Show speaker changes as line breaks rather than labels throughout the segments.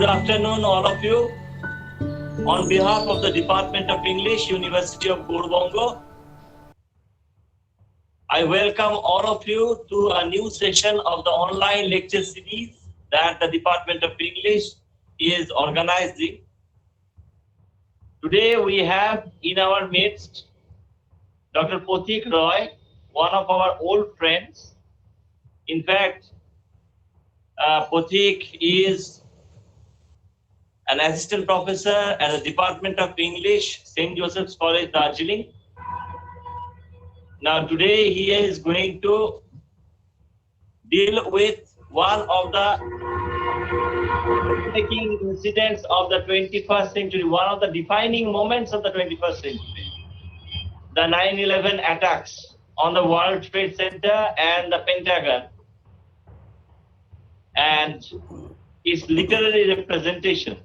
Good afternoon, all of you. On behalf of the Department of English, University of Gour, I welcome all of you to a new session of the online lecture series that the Department of English is organizing. Today we have in our midst Dr. Pathik Roy, one of our old friends. In fact, Pathik is an assistant professor at the Department of English, St. Joseph's College, Darjeeling. Now today he is going to deal with one of the breaking incidents of the 21st century, one of the defining moments of the 21st century, the 9/11 attacks on the World Trade Center and the Pentagon, and its literary representation.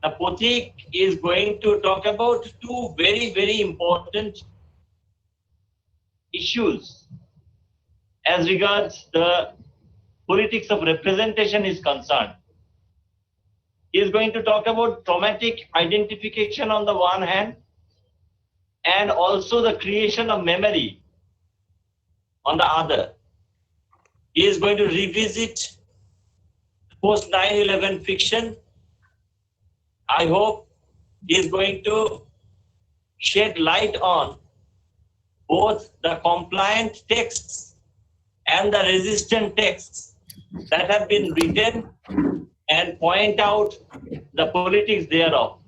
Now, Pathik is going to talk about two very, very important issues as regards the politics of representation is concerned. He is going to talk about traumatic identification on the one hand, and also the creation of memory on the other. He is going to revisit post-9/11 fiction. I hope he is going to shed light on both the compliant texts and the resistant texts that have been written and point out the politics thereof.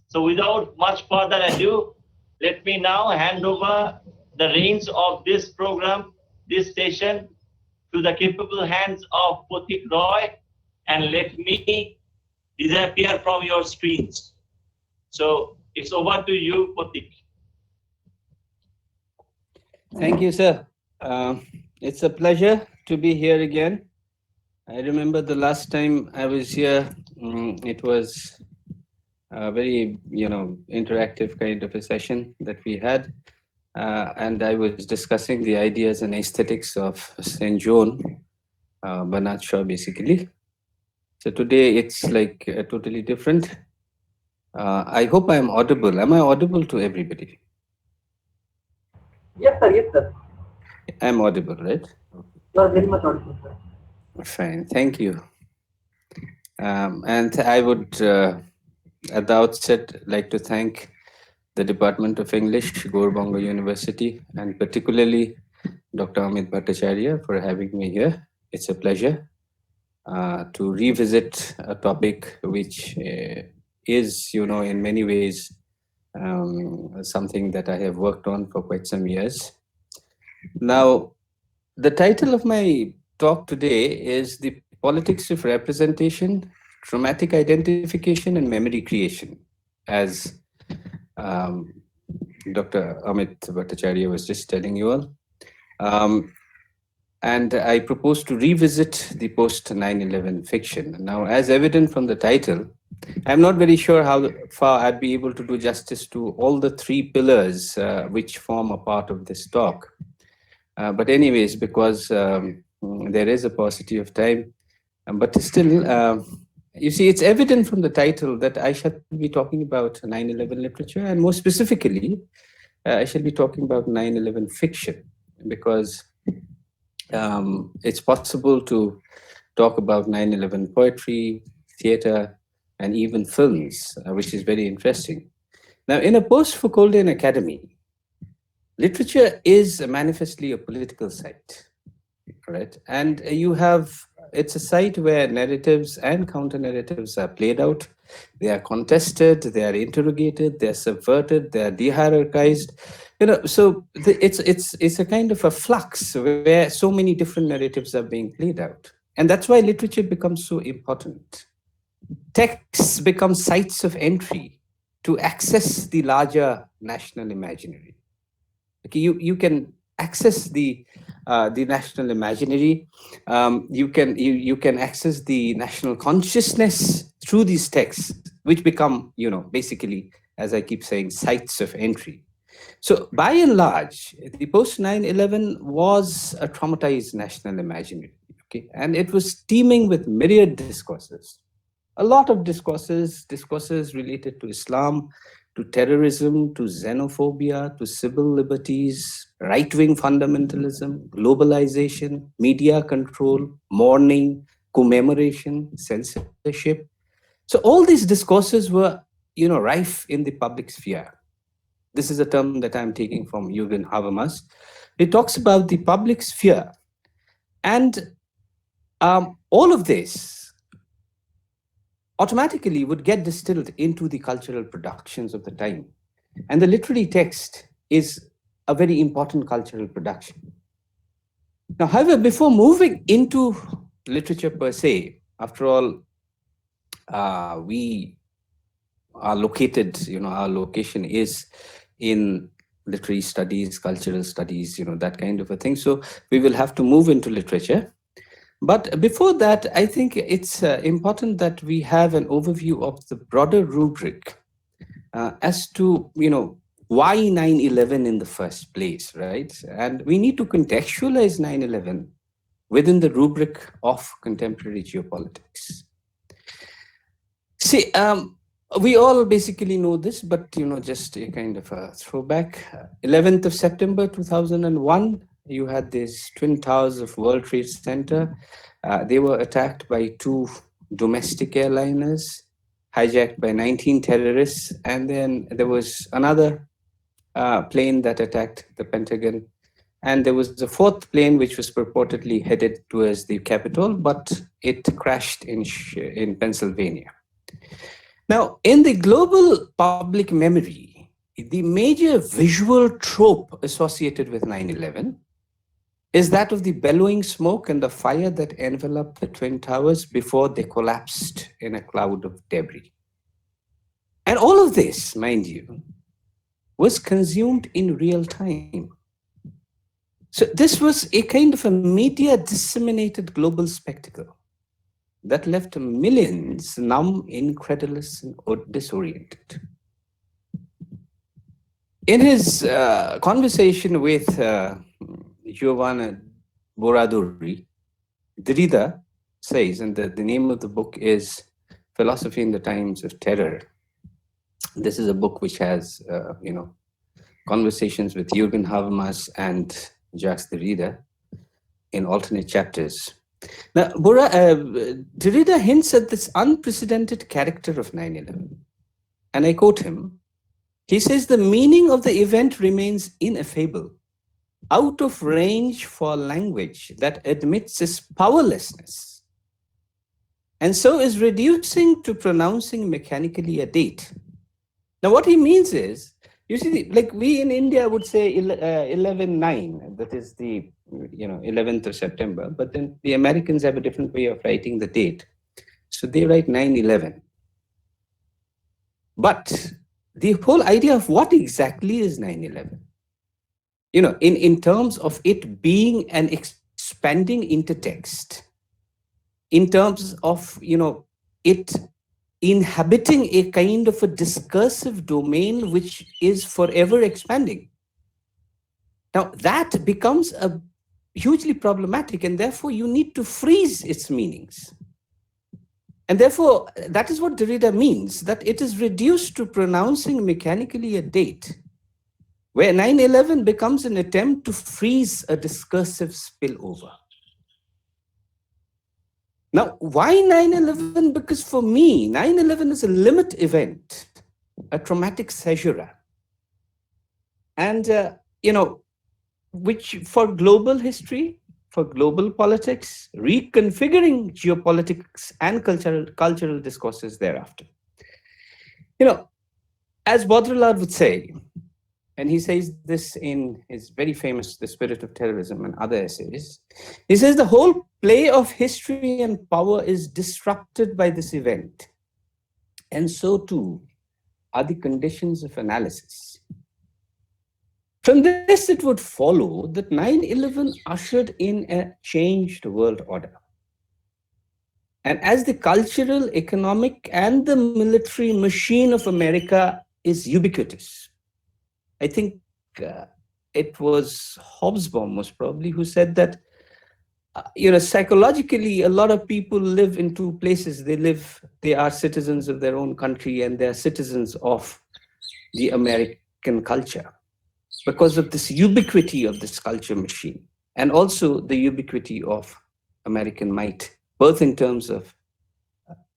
So without much further ado, let me now hand over the reins of this program, this session, to the capable hands of Pathik Roy, and let me disappear from your screens. So it's over to you, Pathik.
Thank you, sir. It's a pleasure to be here again. I remember the last time I was here, it was a very, interactive kind of a session that we had. And I was discussing the ideas and aesthetics of St. John, Bernard Shaw, basically. So today it's like totally different. I hope I'm audible. Am I audible to everybody?
Yes, sir. Yes, sir.
I'm audible, right?
You are very much audible, sir.
Fine. Thank you. And I would, at the outset, like to thank the Department of English, Gour University, and particularly Dr. Amit Bhattacharya for having me here. It's a pleasure to revisit a topic which is, in many ways, something that I have worked on for quite some years. Now, the title of my talk today is The Politics of Representation, Traumatic Identification, and Memory Creation, as Dr. Amit Bhattacharya was just telling you all. And I propose to revisit the post-9/11 fiction. Now, as evident from the title, I'm not very sure how far I'd be able to do justice to all the three pillars which form a part of this talk. But anyways, because there is a paucity of time, but still, you see, it's evident from the title that I shall be talking about 9/11 literature, and more specifically, I shall be talking about 9/11 fiction, because it's possible to talk about 9/11 poetry, theater, and even films, which is very interesting. Now, in a post-Foucauldian academy, literature is manifestly a political site, right? And it's a site where narratives and counter-narratives are played out. They are contested, they are interrogated, they are subverted, they are de-hierarchized. So it's a kind of a flux where so many different narratives are being played out. And that's why literature becomes so important. Texts become sites of entry to access the larger national imaginary. Okay, you can access the national imaginary. You can access the national consciousness through these texts, which become, basically, as I keep saying, sites of entry. So by and large, the post-9/11 was a traumatized national imaginary, okay? And it was teeming with myriad discourses. a lot of discourses related to Islam, to terrorism, to xenophobia, to civil liberties, right-wing fundamentalism, globalization, media control, mourning, commemoration, censorship. So all these discourses were, rife in the public sphere. This is a term that I'm taking from Jürgen Habermas. It talks about the public sphere. And all of this automatically would get distilled into the cultural productions of the time. And the literary text is a very important cultural production. Now, however, before moving into literature per se, after all, we are located, our location is in literary studies, cultural studies, that kind of a thing. So we will have to move into literature. But before that, I think it's important that we have an overview of the broader rubric as to, why 9/11 in the first place, right? And we need to contextualize 9/11 within the rubric of contemporary geopolitics. See, we all basically know this, but just a kind of a throwback. 11th of September 2001, you had these twin towers of World Trade Center. They were attacked by 2 domestic airliners, hijacked by 19 terrorists, and then there was another plane that attacked the Pentagon. And there was a 4th plane which was purportedly headed towards the Capitol, but it crashed in Pennsylvania. Now, in the global public memory, the major visual trope associated with 9/11 is that of the bellowing smoke and the fire that enveloped the Twin Towers before they collapsed in a cloud of debris. And all of this, mind you, was consumed in real time. So this was a kind of a media disseminated global spectacle that left millions numb, incredulous, and disoriented. In his conversation with Giovanna Boraduri, Derrida says, and the name of the book is Philosophy in the Times of Terror. This is a book which has, conversations with Jürgen Habermas and Jacques Derrida in alternate chapters. Now, Derrida hints at this unprecedented character of 9/11. And I quote him. He says, the meaning of the event remains ineffable, out of range for language that admits its powerlessness, and so is reducing to pronouncing mechanically a date. Now, what he means is, you see, like we in India would say 11/9, that is the 11th of September, but then the Americans have a different way of writing the date. So they write 9/11. But the whole idea of what exactly is 9/11, in terms of it being an expanding intertext, in terms of, it inhabiting a kind of a discursive domain which is forever expanding. Now, that becomes a hugely problematic, and therefore you need to freeze its meanings. And therefore, that is what Derrida means, that it is reduced to pronouncing mechanically a date, where 9/11 becomes an attempt to freeze a discursive spillover. Now, why 9/11? Because for me, 9/11 is a limit event, a traumatic caesura. And, which for global history, for global politics, reconfiguring geopolitics and cultural discourses thereafter. As Baudrillard would say, and he says this in his very famous The Spirit of Terrorism and other essays, he says the whole play of history and power is disrupted by this event. And so too are the conditions of analysis. From this, it would follow that 9/11 ushered in a changed world order. And as the cultural, economic, and the military machine of America is ubiquitous, I think it was Hobsbawm most probably who said that psychologically, a lot of people live in two places. They are citizens of their own country, and they are citizens of the American culture because of this ubiquity of this culture machine, and also the ubiquity of American might, both in terms of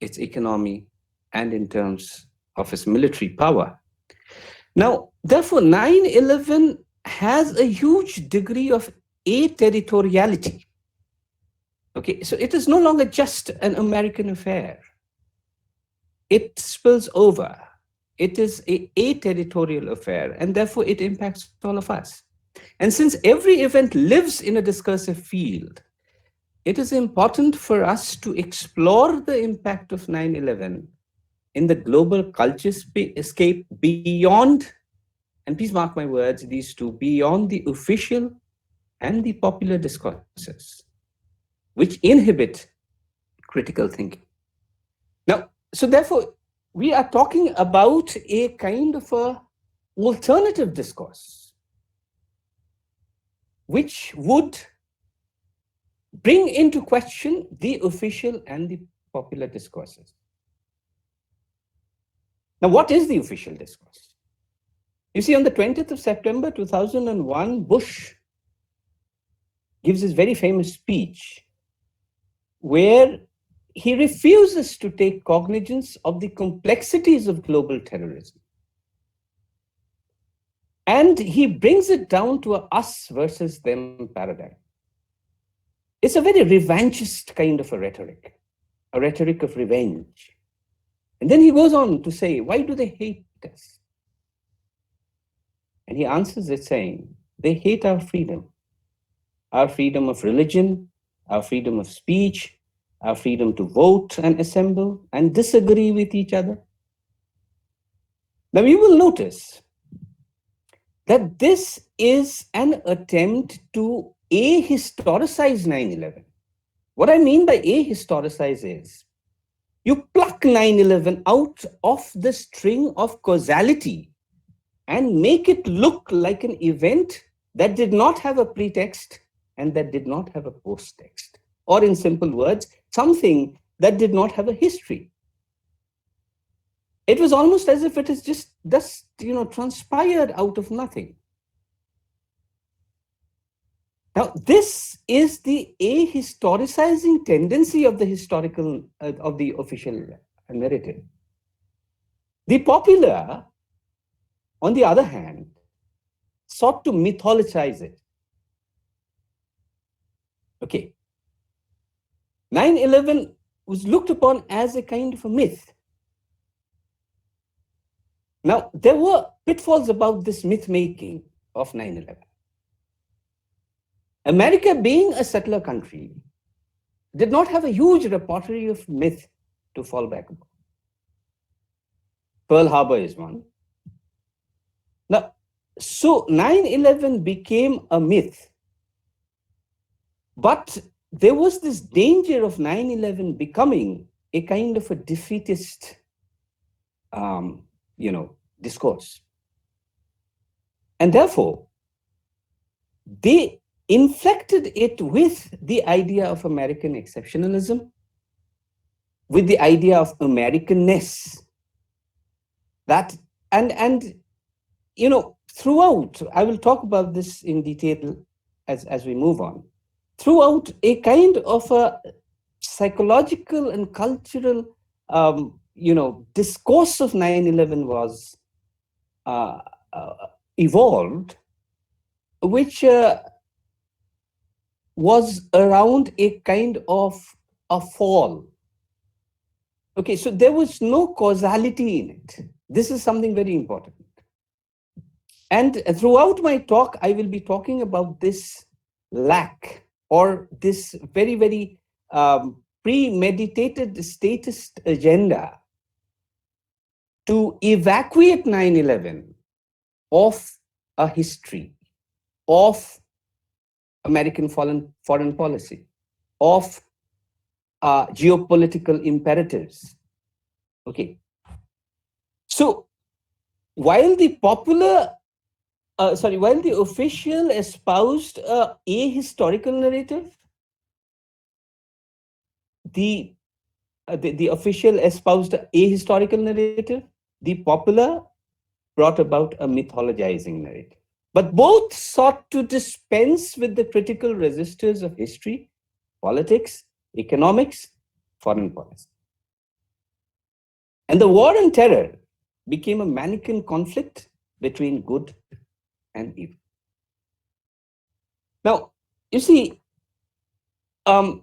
its economy and in terms of its military power. Now, therefore, 9/11 has a huge degree of aterritoriality. Okay, so it is no longer just an American affair. It spills over. It is a territorial affair, and therefore it impacts all of us. And since every event lives in a discursive field, it is important for us to explore the impact of 9/11 in the global culture escape beyond, and please mark my words, these two, beyond the official and the popular discourses, which inhibit critical thinking. Now, so therefore, we are talking about a kind of a alternative discourse, which would bring into question the official and the popular discourses. Now, what is the official discourse? You see, on the 20th of September 2001, Bush gives his very famous speech where he refuses to take cognizance of the complexities of global terrorism. And he brings it down to a us versus them paradigm. It's a very revanchist kind of a rhetoric of revenge. And then he goes on to say, why do they hate us? And he answers it saying, they hate our freedom of religion, our freedom of speech, our freedom to vote and assemble and disagree with each other. Now you will notice that this is an attempt to ahistoricize 9/11. What I mean by ahistoricize is you pluck 9/11 out of the string of causality and make it look like an event that did not have a pretext and that did not have a post-text. Or in simple words, something that did not have a history. It was almost as if it is just transpired out of nothing. Now, this is the ahistoricizing tendency of the historical, of the official narrative. The popular, on the other hand, sought to mythologize it. Okay. 9/11 was looked upon as a kind of a myth. Now, there were pitfalls about this myth-making of 9/11. America, being a settler country, did not have a huge repertory of myth to fall back upon. Pearl Harbor is one. Now, so 9/11 became a myth, but there was this danger of 9/11 becoming a kind of a defeatist, discourse. And therefore, they inflected it with the idea of American exceptionalism, with the idea of Americanness. That, and throughout, I will talk about this in detail as we move on. Throughout, a kind of a psychological and cultural, discourse of 9/11 was evolved, which was around a kind of a fall. Okay, so there was no causality in it. This is something very important. And throughout my talk, I will be talking about this lack, or this very, very premeditated statist agenda to evacuate 9/11 of a history, of American foreign policy, of geopolitical imperatives. Okay. So while the while the official espoused a historical narrative, the official espoused a historical narrative. The popular brought about a mythologizing narrative. But both sought to dispense with the critical resistors of history, politics, economics, foreign policy. And the war on terror became a mannequin conflict between good and evil. Now, you see,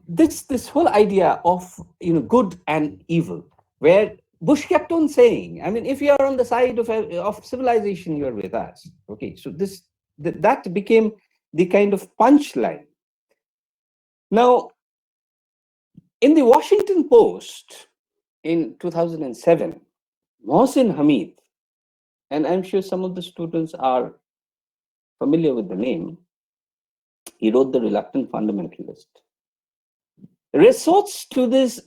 this whole idea of good and evil, where Bush kept on saying, I mean, if you are on the side of civilization, you are with us. Okay, so that became the kind of punchline. Now, in the Washington Post in 2007, Mohsin Hamid, and I'm sure some of the students are familiar with the name, he wrote The Reluctant Fundamentalist, resorts to this,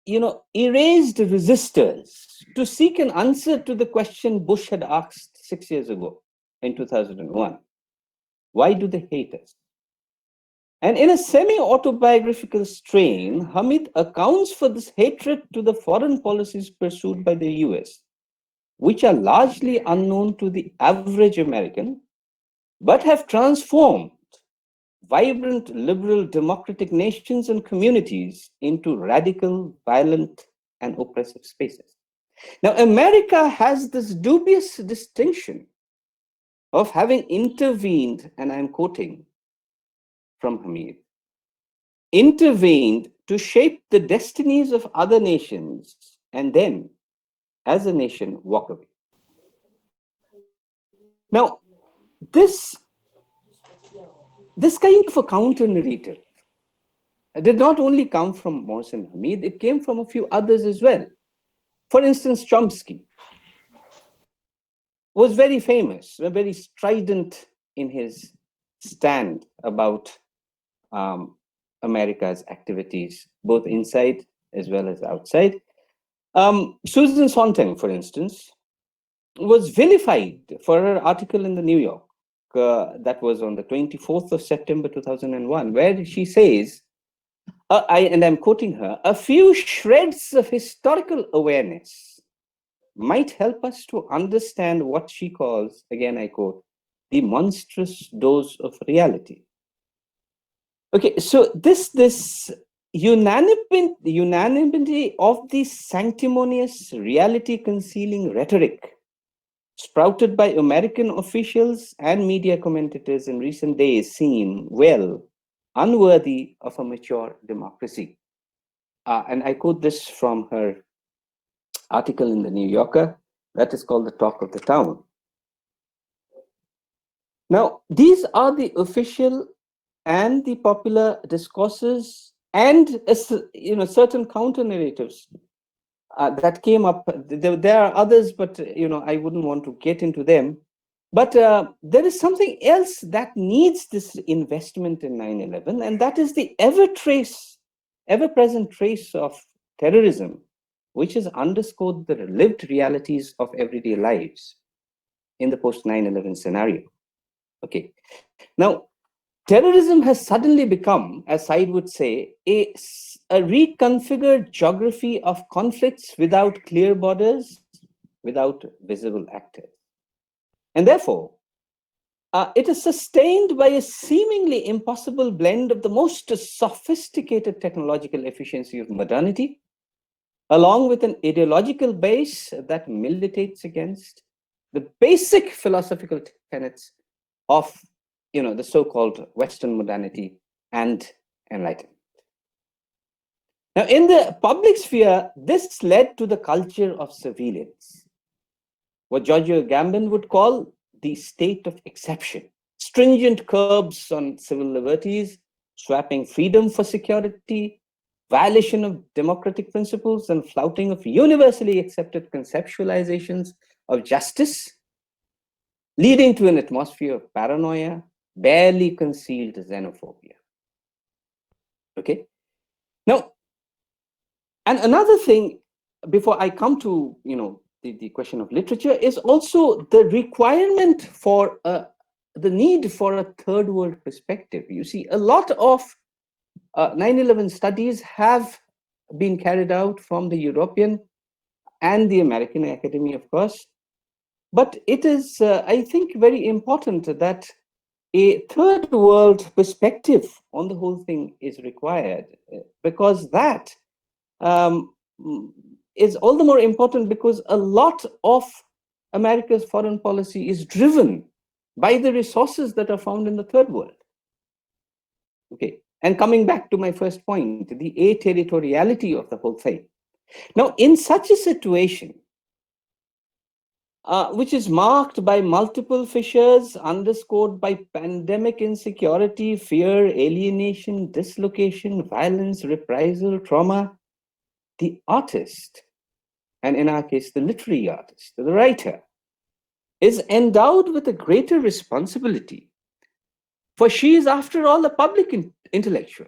erased resistors to seek an answer to the question Bush had asked 6 years ago in 2001. Why do they hate us? And in a semi-autobiographical strain, Hamid accounts for this hatred to the foreign policies pursued by the US, which are largely unknown to the average American, but have transformed vibrant, liberal, democratic nations and communities into radical, violent, and oppressive spaces. Now, America has this dubious distinction of having intervened, and I'm quoting from Hamid, intervened to shape the destinies of other nations, and then, as a nation, walk away. Now, this kind of a counter narrative did not only come from Mohsin Hamid, it came from a few others as well. For instance, Chomsky was very famous, very strident in his stand about America's activities, both inside as well as outside. Susan Sontag, for instance, was vilified for her article in the New York that was on the 24th of September 2001, where she says, and I'm quoting her, a few shreds of historical awareness might help us to understand what she calls, again I quote, the monstrous dose of reality. Okay, so this unanimity of the sanctimonious reality concealing rhetoric sprouted by American officials and media commentators in recent days seem, well, unworthy of a mature democracy. And I quote this from her article in the New Yorker that is called The Talk of the Town. Now, these are the official and the popular discourses and certain counter narratives that came up. There are others, but I wouldn't want to get into them. But there is something else that needs this investment in 9/11, and that is the ever-present trace of terrorism, which has underscored the lived realities of everyday lives in the post-9/11 scenario. Okay, now terrorism has suddenly become, as Said would say, a reconfigured geography of conflicts without clear borders, without visible actors. And therefore, it is sustained by a seemingly impossible blend of the most sophisticated technological efficiency of modernity, along with an ideological base that militates against the basic philosophical tenets of the so-called Western modernity and enlightenment. Now, in the public sphere, this led to the culture of surveillance, what Giorgio Agamben would call the state of exception, stringent curbs on civil liberties, swapping freedom for security, violation of democratic principles, and flouting of universally accepted conceptualizations of justice, leading to an atmosphere of paranoia, barely concealed xenophobia. Okay. Now, and another thing, before I come to the question of literature, is also the requirement for the need for a third world perspective. You see, a lot of 9/11 studies have been carried out from the European and the American Academy, of course. But it is, I think, very important that a third world perspective on the whole thing is required, because that um, is all the more important because a lot of America's foreign policy is driven by the resources that are found in the third world. Okay, and coming back to my first point, the aterritoriality of the whole thing. Now, in such a situation, which is marked by multiple fissures, underscored by pandemic insecurity, fear, alienation, dislocation, violence, reprisal, trauma, the artist, and in our case, the literary artist, the writer, is endowed with a greater responsibility. For she is, after all, a public intellectual.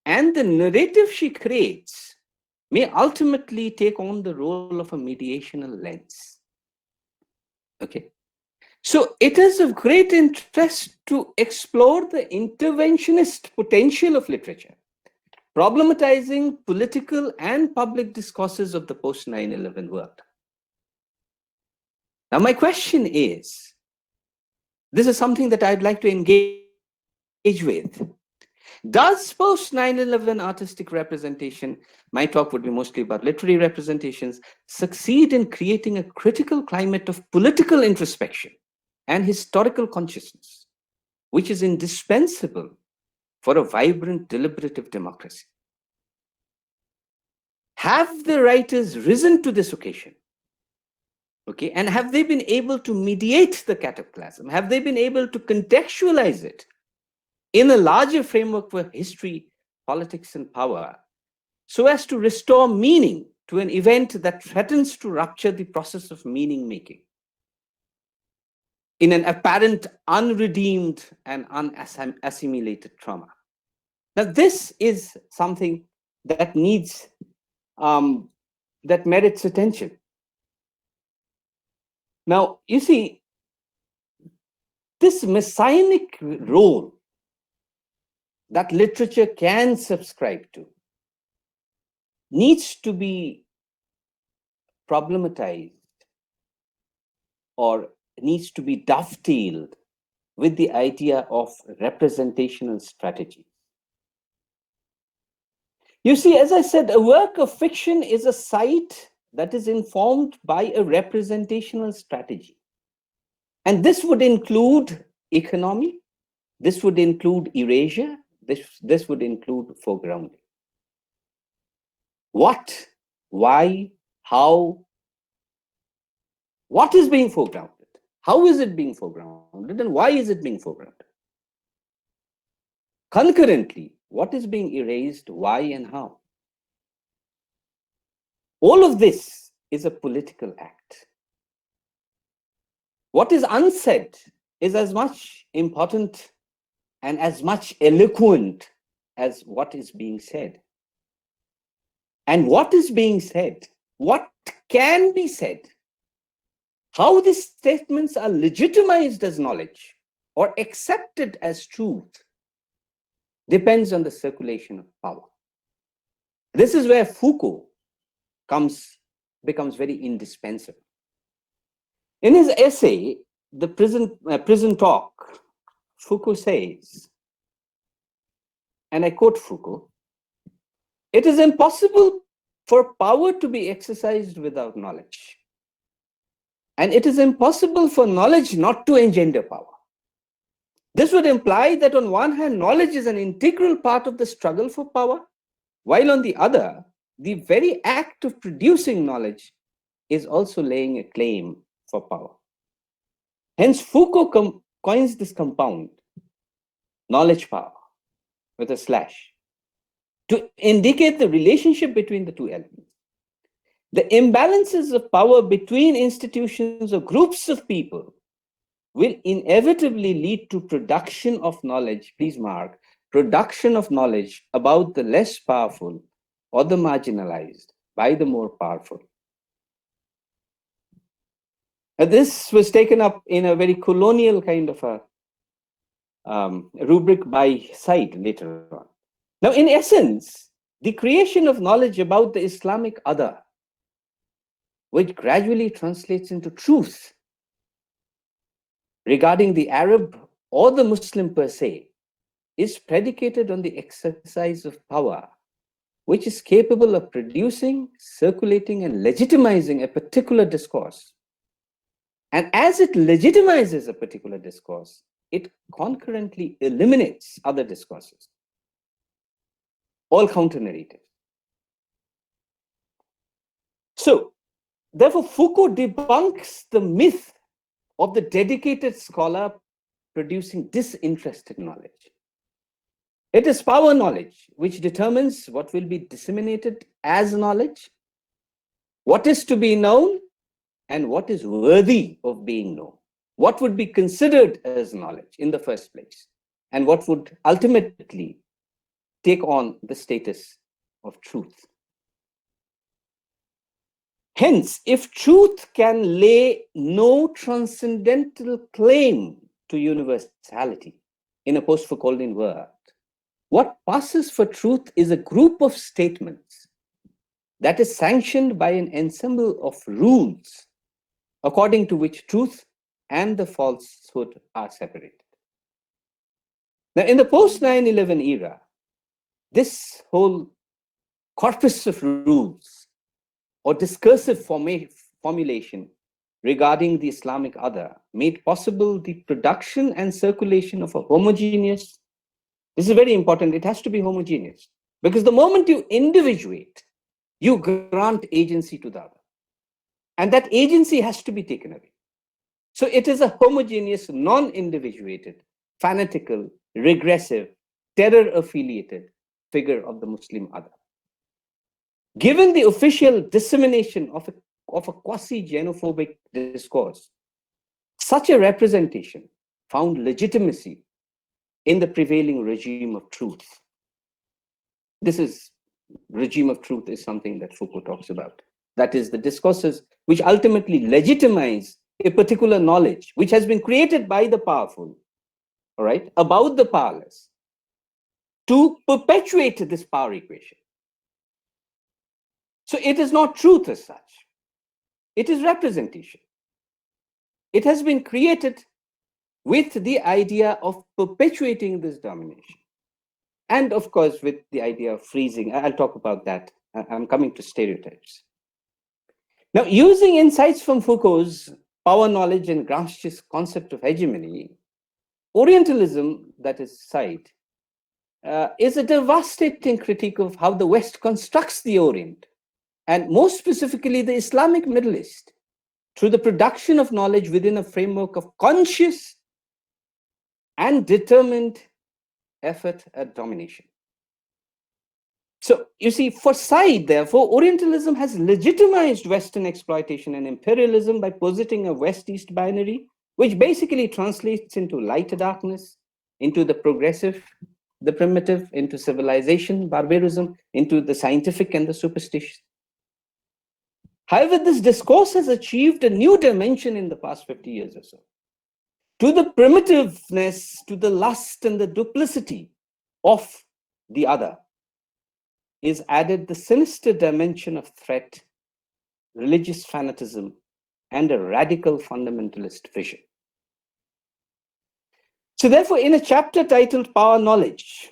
And the narrative she creates may ultimately take on the role of a mediational lens. Okay. So it is of great interest to explore the interventionist potential of literature, problematizing political and public discourses of the post-9/11 world. Now, my question is, this is something that I'd like to engage with. Does post-9/11 artistic representation, my talk would be mostly about literary representations, succeed in creating a critical climate of political introspection and historical consciousness, which is indispensable for a vibrant, deliberative democracy? Have the writers risen to this occasion? Okay, and have they been able to mediate the cataclysm? Have they been able to contextualize it in a larger framework for history, politics, and power, so as to restore meaning to an event that threatens to rupture the process of meaning making in an apparent unredeemed and unassimilated trauma? Now, this is something that needs, that merits attention. Now, you see, this messianic role that literature can subscribe to needs to be problematized or needs to be dovetailed with the idea of representational strategy. You see, as I said, a work of fiction is a site that is informed by a representational strategy. And this would include economy, this would include erasure, this would include foregrounding. What, why, how, what is being foregrounded? How is it being foregrounded, and why is it being foregrounded? Concurrently, what is being erased, why, and how? All of this is a political act. What is unsaid is as much important and as much eloquent as what is being said. And what is being said, what can be said, how these statements are legitimized as knowledge or accepted as truth, depends on the circulation of power. This is where Foucault becomes very indispensable. In his essay, The Prison Talk, Foucault says, and I quote Foucault, "It is impossible for power to be exercised without knowledge. And it is impossible for knowledge not to engender power. This would imply that on one hand, knowledge is an integral part of the struggle for power, while on the other, the very act of producing knowledge is also laying a claim for power." Hence, Foucault coins this compound, knowledge power, with a slash, to indicate the relationship between the two elements. The imbalances of power between institutions or groups of people will inevitably lead to production of knowledge, please mark, production of knowledge about the less powerful or the marginalized by the more powerful. This was taken up in a very colonial kind of a rubric by Said later on. Now, in essence, the creation of knowledge about the Islamic other, which gradually translates into truth regarding the Arab or the Muslim per se, is predicated on the exercise of power, which is capable of producing, circulating, and legitimizing a particular discourse. And as it legitimizes a particular discourse, it concurrently eliminates other discourses, all counter-narrative. So, therefore, Foucault debunks the myth of the dedicated scholar producing disinterested knowledge. It is power knowledge which determines what will be disseminated as knowledge, what is to be known, and what is worthy of being known. What would be considered as knowledge in the first place, and what would ultimately take on the status of truth. Hence, if truth can lay no transcendental claim to universality in a post-Foucauldian world, what passes for truth is a group of statements that is sanctioned by an ensemble of rules according to which truth and the falsehood are separated. Now, in the post-9/11 era, this whole corpus of rules or discursive formulation regarding the Islamic other made possible the production and circulation of a homogeneous. This is very important. It has to be homogeneous, because the moment you individuate, you grant agency to the other. And that agency has to be taken away. So it is a homogeneous, non-individuated, fanatical, regressive, terror-affiliated figure of the Muslim other. Given the official dissemination of a quasi-xenophobic discourse, such a representation found legitimacy in the prevailing regime of truth. Regime of truth is something that Foucault talks about. That is, the discourses which ultimately legitimize a particular knowledge which has been created by the powerful, all right, about the powerless, to perpetuate this power equation. So it is not truth as such. It is representation. It has been created with the idea of perpetuating this domination. And of course, with the idea of freezing. I'll talk about that. I'm coming to stereotypes. Now, using insights from Foucault's power knowledge and Gramsci's concept of hegemony, Orientalism, that is side, is a devastating critique of how the West constructs the Orient, and more specifically the Islamic Middle East, through the production of knowledge within a framework of conscious and determined effort at domination. So you see, for Said, therefore, Orientalism has legitimized Western exploitation and imperialism by positing a West-East binary, which basically translates into light darkness, into the progressive, the primitive, into civilization, barbarism, into the scientific and the superstitious. However, this discourse has achieved a new dimension in the past 50 years or so. To the primitiveness, to the lust and the duplicity of the other is added the sinister dimension of threat, religious fanatism, and a radical fundamentalist vision. So therefore, in a chapter titled Power Knowledge,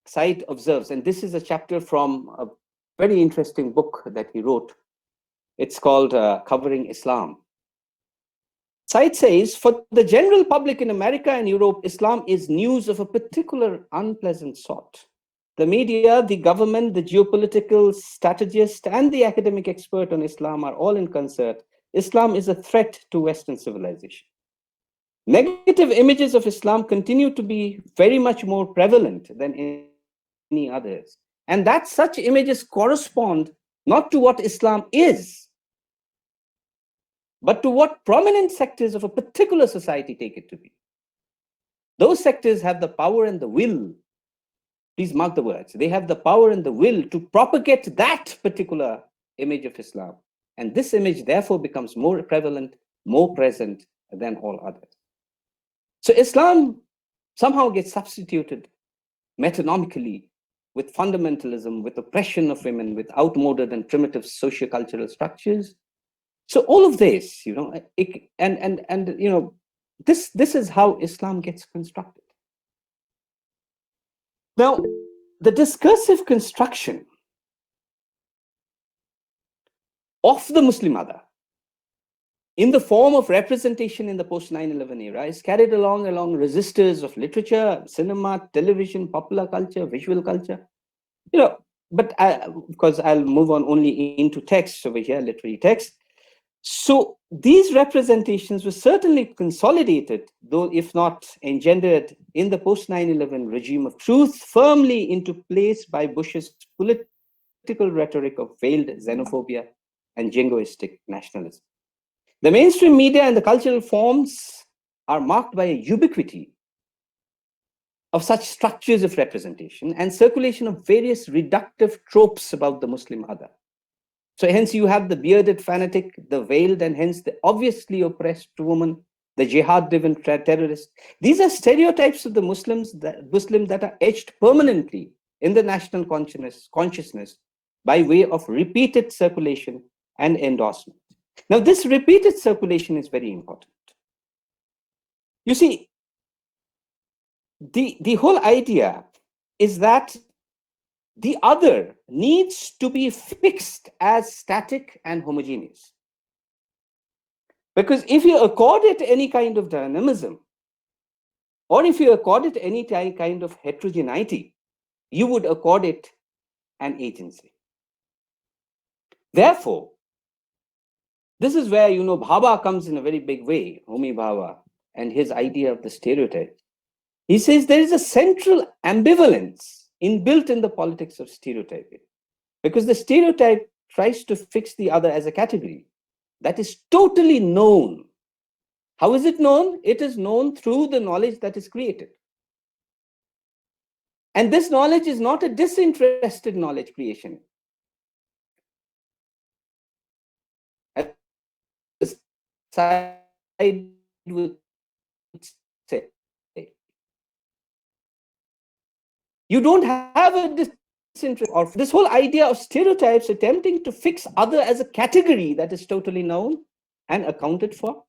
Said observes, and this is a chapter from a very interesting book that he wrote. It's called Covering Islam. Said says, for the general public in America and Europe, Islam is news of a particular unpleasant sort. The media, the government, the geopolitical strategist, and the academic expert on Islam are all in concert. Islam is a threat to Western civilization. Negative images of Islam continue to be very much more prevalent than any others. And that such images correspond not to what Islam is, but to what prominent sectors of a particular society take it to be. Those sectors have the power and the will. Please mark the words. They have the power and the will to propagate that particular image of Islam. And this image therefore becomes more prevalent, more present than all others. So Islam somehow gets substituted metonomically with fundamentalism, with oppression of women, with outmoded and primitive sociocultural structures. So all of this, this is how Islam gets constructed. Now, the discursive construction of the Muslim other in the form of representation in the post-9/11 era is carried along registers of literature, cinema, television, popular culture, visual culture. But because I'll move on only into text over here, literary text. So these representations were certainly consolidated, though if not engendered, in the post-9/11 regime of truth, firmly into place by Bush's political rhetoric of veiled xenophobia and jingoistic nationalism. The mainstream media and the cultural forms are marked by a ubiquity of such structures of representation and circulation of various reductive tropes about the Muslim other. So hence you have the bearded fanatic, the veiled and hence the obviously oppressed woman, the jihad-driven terrorist. These are stereotypes of the Muslim that are etched permanently in the national consciousness by way of repeated circulation and endorsement. Now, this repeated circulation is very important. You see, the whole idea is that the other needs to be fixed as static and homogeneous. Because if you accord it any kind of dynamism, or if you accord it any kind of heterogeneity, you would accord it an agency. Therefore, this is where, Bhabha comes in a very big way, Homi Bhabha, and his idea of the stereotype. He says there is a central ambivalence inbuilt in the politics of stereotyping, because the stereotype tries to fix the other as a category that is totally known. How is it known? It is known through the knowledge that is created. And this knowledge is not a disinterested knowledge creation. Side would say, you don't have a disinterest, or this whole idea of stereotypes attempting to fix other as a category that is totally known and accounted for,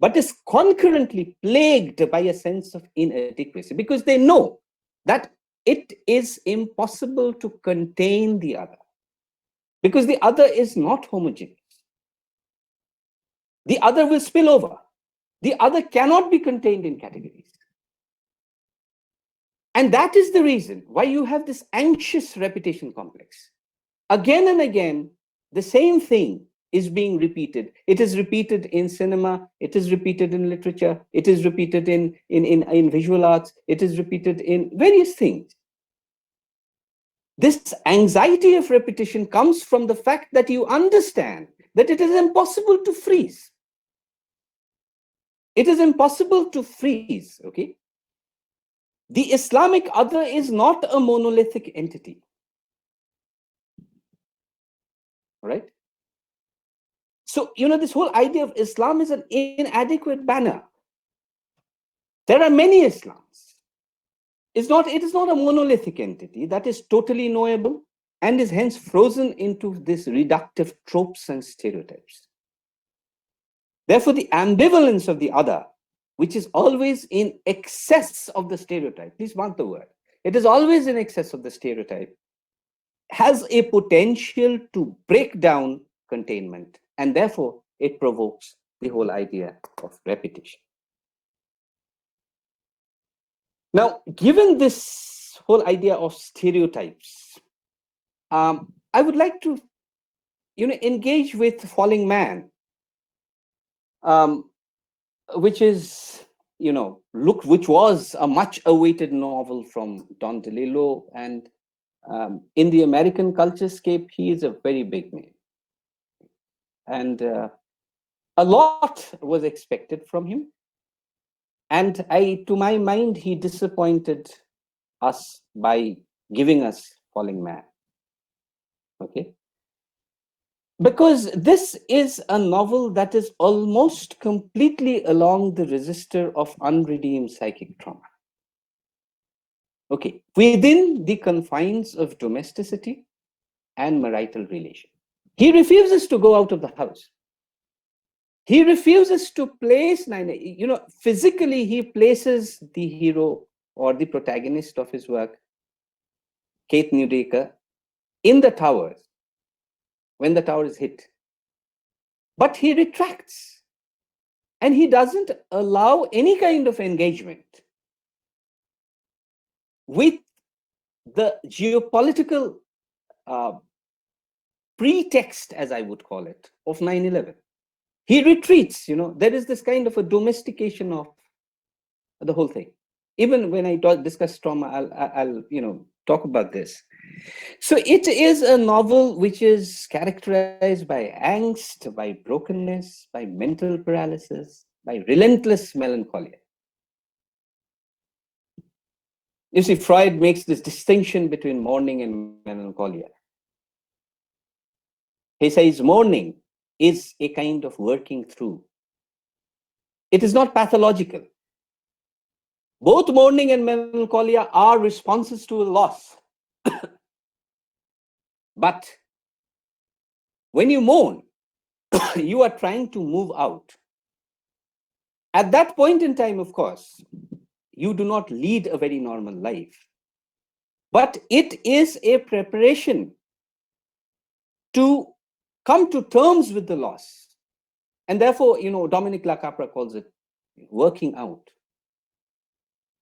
but is concurrently plagued by a sense of inadequacy, because they know that it is impossible to contain the other, because the other is not homogeneous. The other will spill over. The other cannot be contained in categories. And that is the reason why you have this anxious repetition complex. Again and again, the same thing is being repeated. It is repeated in cinema, it is repeated in literature, it is repeated in visual arts, it is repeated in various things. This anxiety of repetition comes from the fact that you understand that it is impossible to freeze. It is impossible to freeze, okay? The Islamic other is not a monolithic entity, right? So, this whole idea of Islam is an inadequate banner. There are many Islams. It is not a monolithic entity that is totally knowable and is hence frozen into this reductive tropes and stereotypes. Therefore, the ambivalence of the other, which is always in excess of the stereotype, please mark the word, it is always in excess of the stereotype, has a potential to break down containment, and therefore it provokes the whole idea of repetition. Now, given this whole idea of stereotypes, I would like to engage with Falling Man, which is, which was a much awaited novel from Don DeLillo, and in the American culturescape, he is a very big name. And a lot was expected from him. And to my mind, he disappointed us by giving us Falling Man. Okay? Because this is a novel that is almost completely along the register of unredeemed psychic trauma. Okay, within the confines of domesticity and marital relation. He refuses to go out of the house. He refuses to place, physically he places the hero or the protagonist of his work, Kate Newdecker, in the towers when the tower is hit. But he retracts and he doesn't allow any kind of engagement with the geopolitical pretext, as I would call it, of 9/11. He retreats, there is this kind of a domestication of the whole thing. Even when I discuss trauma, I'll talk about this. So it is a novel which is characterized by angst, by brokenness, by mental paralysis, by relentless melancholy. You see, Freud makes this distinction between mourning and melancholia. He says mourning is a kind of working through. It is not pathological. Both mourning and melancholia are responses to a loss. But when you mourn, you are trying to move out. At that point in time, of course, you do not lead a very normal life. But it is a preparation to come to terms with the loss. And therefore, Dominic Lacapra calls it working out.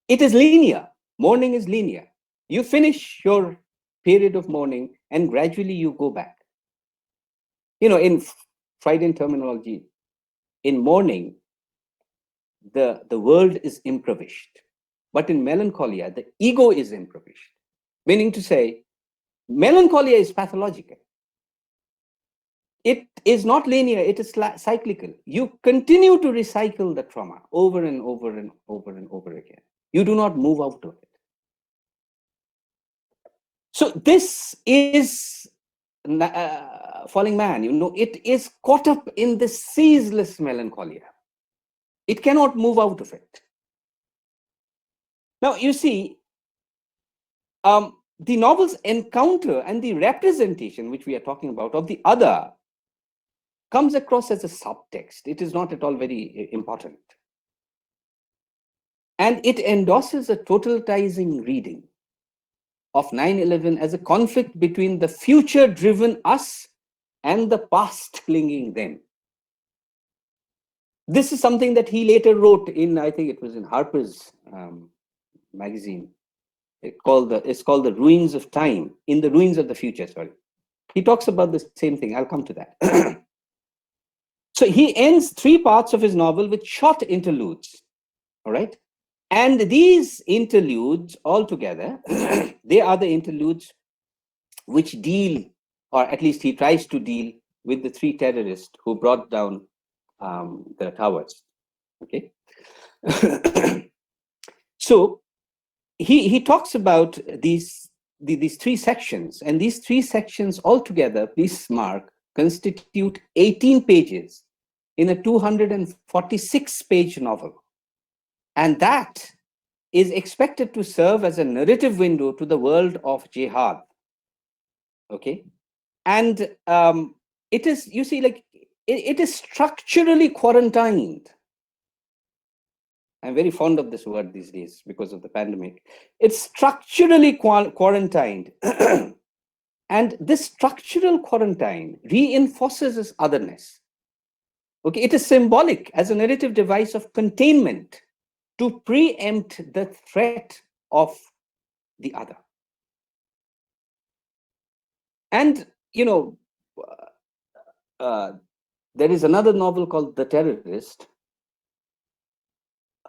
It is linear. Mourning is linear. You finish your period of mourning and gradually you go back. In Freudian terminology, in mourning, the world is impoverished. But in melancholia, the ego is impoverished. Meaning to say, melancholia is pathological. It is not linear, it is cyclical. You continue to recycle the trauma over and over and over and over again. You do not move out of it. So this is Falling Man, it is caught up in this ceaseless melancholia. It cannot move out of it. Now, you see, the novel's encounter and the representation, which we are talking about, of the other, comes across as a subtext. It is not at all very important. And it endorses a totalitizing reading of 9/11 as a conflict between the future-driven us and the past clinging them. This is something that he later wrote in, I think it was in Harper's magazine. It's called The Ruins of Time, in the Ruins of the Future, sorry. He talks about the same thing. I'll come to that. So he ends 3 parts of his novel with short interludes, all right? And these interludes altogether, they are the interludes which deal, or at least he tries to deal, with the 3 terrorists who brought down the towers, okay? So he talks about these 3 sections, and these 3 sections altogether, please mark, constitute 18 pages in a 246-page novel. And that is expected to serve as a narrative window to the world of jihad. Okay. And it is, you see, like, it is structurally quarantined. I'm very fond of this word these days because of the pandemic. It's structurally quarantined. And this structural quarantine reinforces its otherness. Okay, it is symbolic as a narrative device of containment to preempt the threat of the other. And, there is another novel called The Terrorist,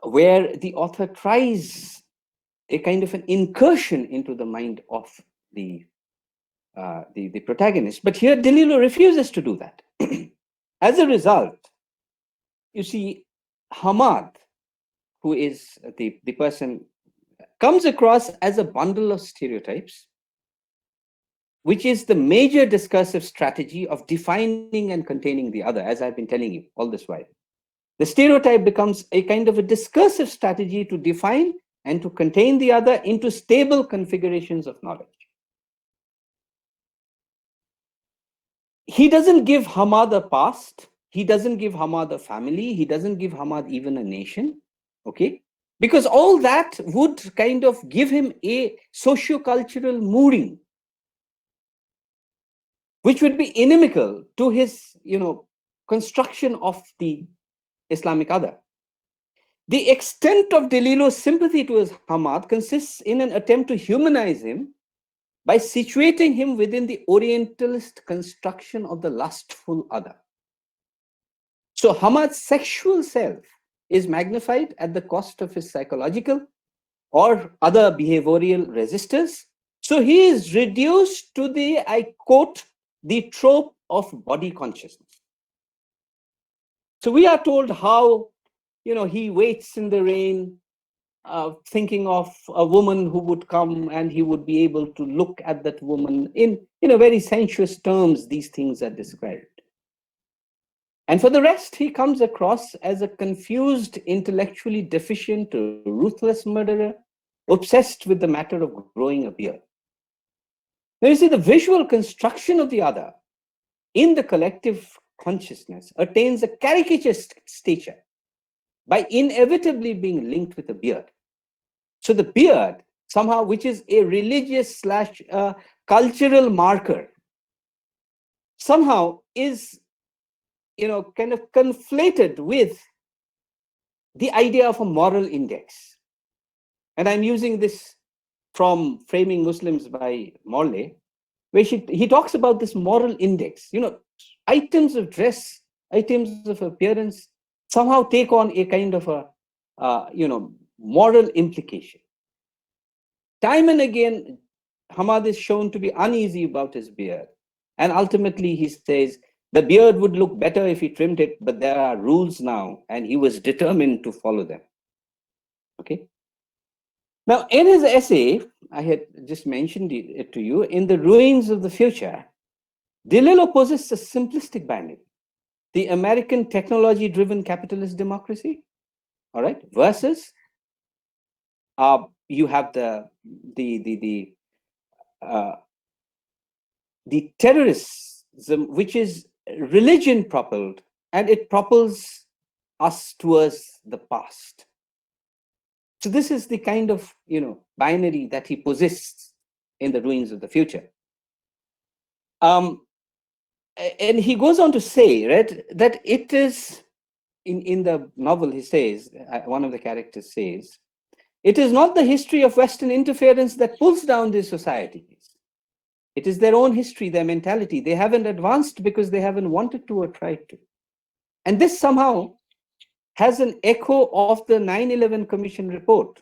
where the author tries a kind of an incursion into the mind of the protagonist. But here DeLillo refuses to do that. As a result, you see, Hamad, who is the person, comes across as a bundle of stereotypes, which is the major discursive strategy of defining and containing the other, as I've been telling you all this while. The stereotype becomes a kind of a discursive strategy to define and to contain the other into stable configurations of knowledge. He doesn't give Hamad a past. He doesn't give Hamad a family. He doesn't give Hamad even a nation. Okay? Because all that would kind of give him a socio-cultural mooring, which would be inimical to his, construction of the Islamic other. The extent of Dalilo's sympathy towards Hamad consists in an attempt to humanize him by situating him within the Orientalist construction of the lustful other. So Hamad's sexual self is magnified at the cost of his psychological or other behavioral resistors. So he is reduced to the, I quote, the trope of body consciousness. So we are told how, he waits in the rain, thinking of a woman who would come and he would be able to look at that woman in very sensuous terms. These things are described. And for the rest, he comes across as a confused, intellectually deficient, ruthless murderer, obsessed with the matter of growing a beard. Now you see, the visual construction of the other in the collective consciousness attains a caricature stature by inevitably being linked with a beard. So the beard, somehow, which is a religious / cultural marker, somehow is, kind of conflated with the idea of a moral index. And I'm using this from Framing Muslims by Morley, where he talks about this moral index. Items of dress, items of appearance somehow take on a kind of a, moral implication. Time and again, Hamad is shown to be uneasy about his beard. And ultimately he says, the beard would look better if he trimmed it, but there are rules now, and he was determined to follow them. Okay. Now, in his essay, I had just mentioned it to you, in The Ruins of the Future, Delillo poses a simplistic binary. The American technology-driven capitalist democracy, all right, versus you have the terrorism, which is religion propelled, and it propels us towards the past. So this is the kind of binary that he possesses in The Ruins of the Future. And he goes on to say, right, that it is in the novel. He says, one of the characters says, it is not the history of Western interference that pulls down these societies. It is their own history, their mentality. They haven't advanced because they haven't wanted to or tried to. And this somehow has an echo of the 9/11 Commission report,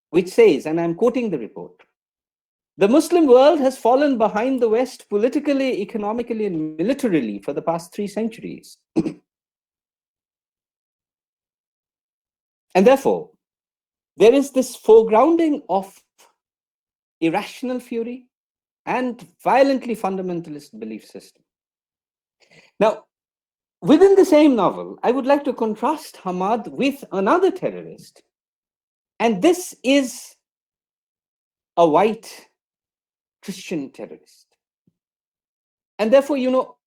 which says, and I'm quoting the report, the Muslim world has fallen behind the West politically, economically, and militarily for the past 3 centuries. And therefore, there is this foregrounding of irrational fury and violently fundamentalist belief system. Now, within the same novel, I would like to contrast Hamad with another terrorist. And this is a white Christian terrorist. And therefore,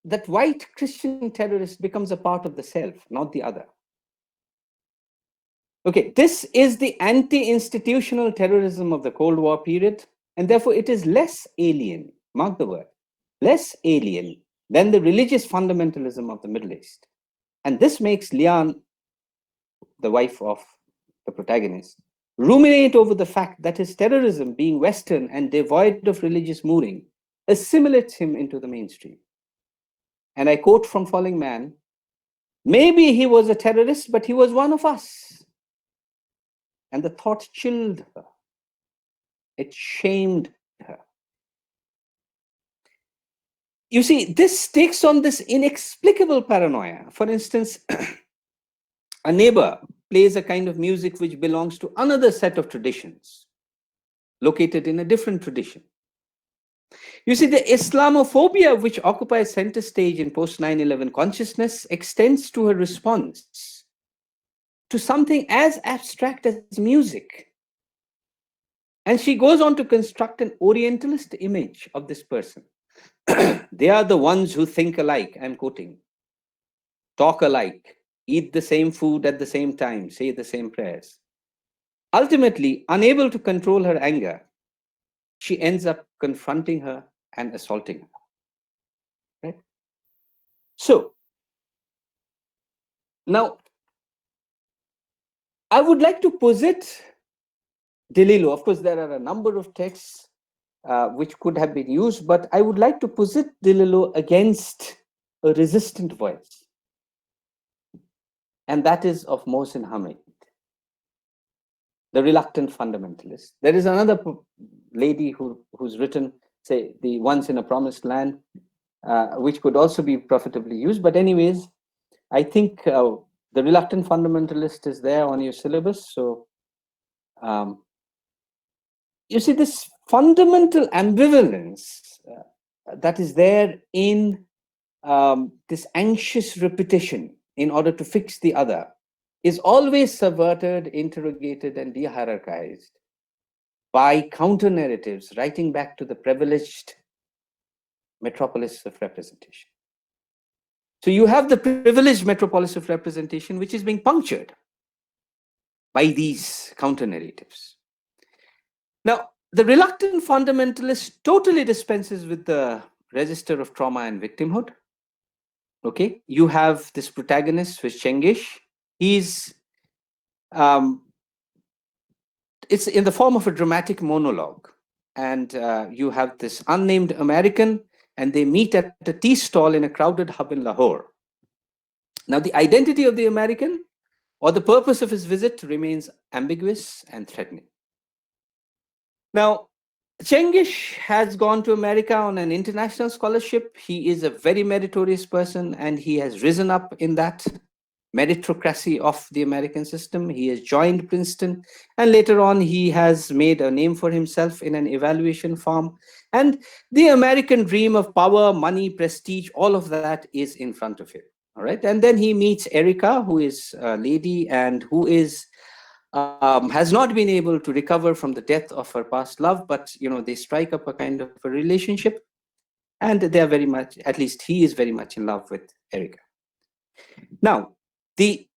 that white Christian terrorist becomes a part of the self, not the other. Okay, this is the anti-institutional terrorism of the Cold War period, and therefore it is less alien, mark the word, less alien than the religious fundamentalism of the Middle East. And this makes Lian, the wife of the protagonist, ruminate over the fact that his terrorism, being Western and devoid of religious mooring, assimilates him into the mainstream. And I quote from Falling Man, maybe he was a terrorist, but he was one of us. And the thought chilled her. It shamed her. You see, this takes on this inexplicable paranoia. For instance, a neighbor plays a kind of music which belongs to another set of traditions, located in a different tradition. You see, the Islamophobia which occupies center stage in post-9/11 consciousness extends to her response to something as abstract as music. And she goes on to construct an Orientalist image of this person. They are the ones who think alike, I'm quoting, talk alike, eat the same food at the same time, say the same prayers. Ultimately, unable to control her anger, she ends up confronting her and assaulting her. Right? So, now, I would like to posit DeLillo. Of course, there are a number of texts which could have been used, but I would like to posit DeLillo against a resistant voice, and that is of Mohsin Hamid, the reluctant fundamentalist. There is another lady who's written, say, the Once in a Promised Land, which could also be profitably used. But anyways, I think the reluctant fundamentalist is there on your syllabus. So you see this fundamental ambivalence that is there in this anxious repetition in order to fix the other is always subverted, interrogated, and de-hierarchized by counter narratives writing back to the privileged metropolis of representation. So you have the privileged metropolis of representation, which is being punctured by these counter narratives. Now, the reluctant fundamentalist totally dispenses with the register of trauma and victimhood. Okay, you have this protagonist, who is Cengiz. He's it's in the form of a dramatic monologue, and you have this unnamed American, and they meet at a tea stall in a crowded hub in Lahore. Now, the identity of the American or the purpose of his visit remains ambiguous and threatening. Now, Cengiz has gone to America on an international scholarship. He is a very meritorious person, and he has risen up in that meritocracy of the American system. He has joined Princeton, and later on he has made a name for himself in an evaluation firm. And the American dream of power, money, prestige, all of that is in front of him. All right. And then he meets Erica, who is a lady and who is has not been able to recover from the death of her past love, but they strike up a kind of a relationship, and they are very much, at least he is very much in love with Erica. Now, the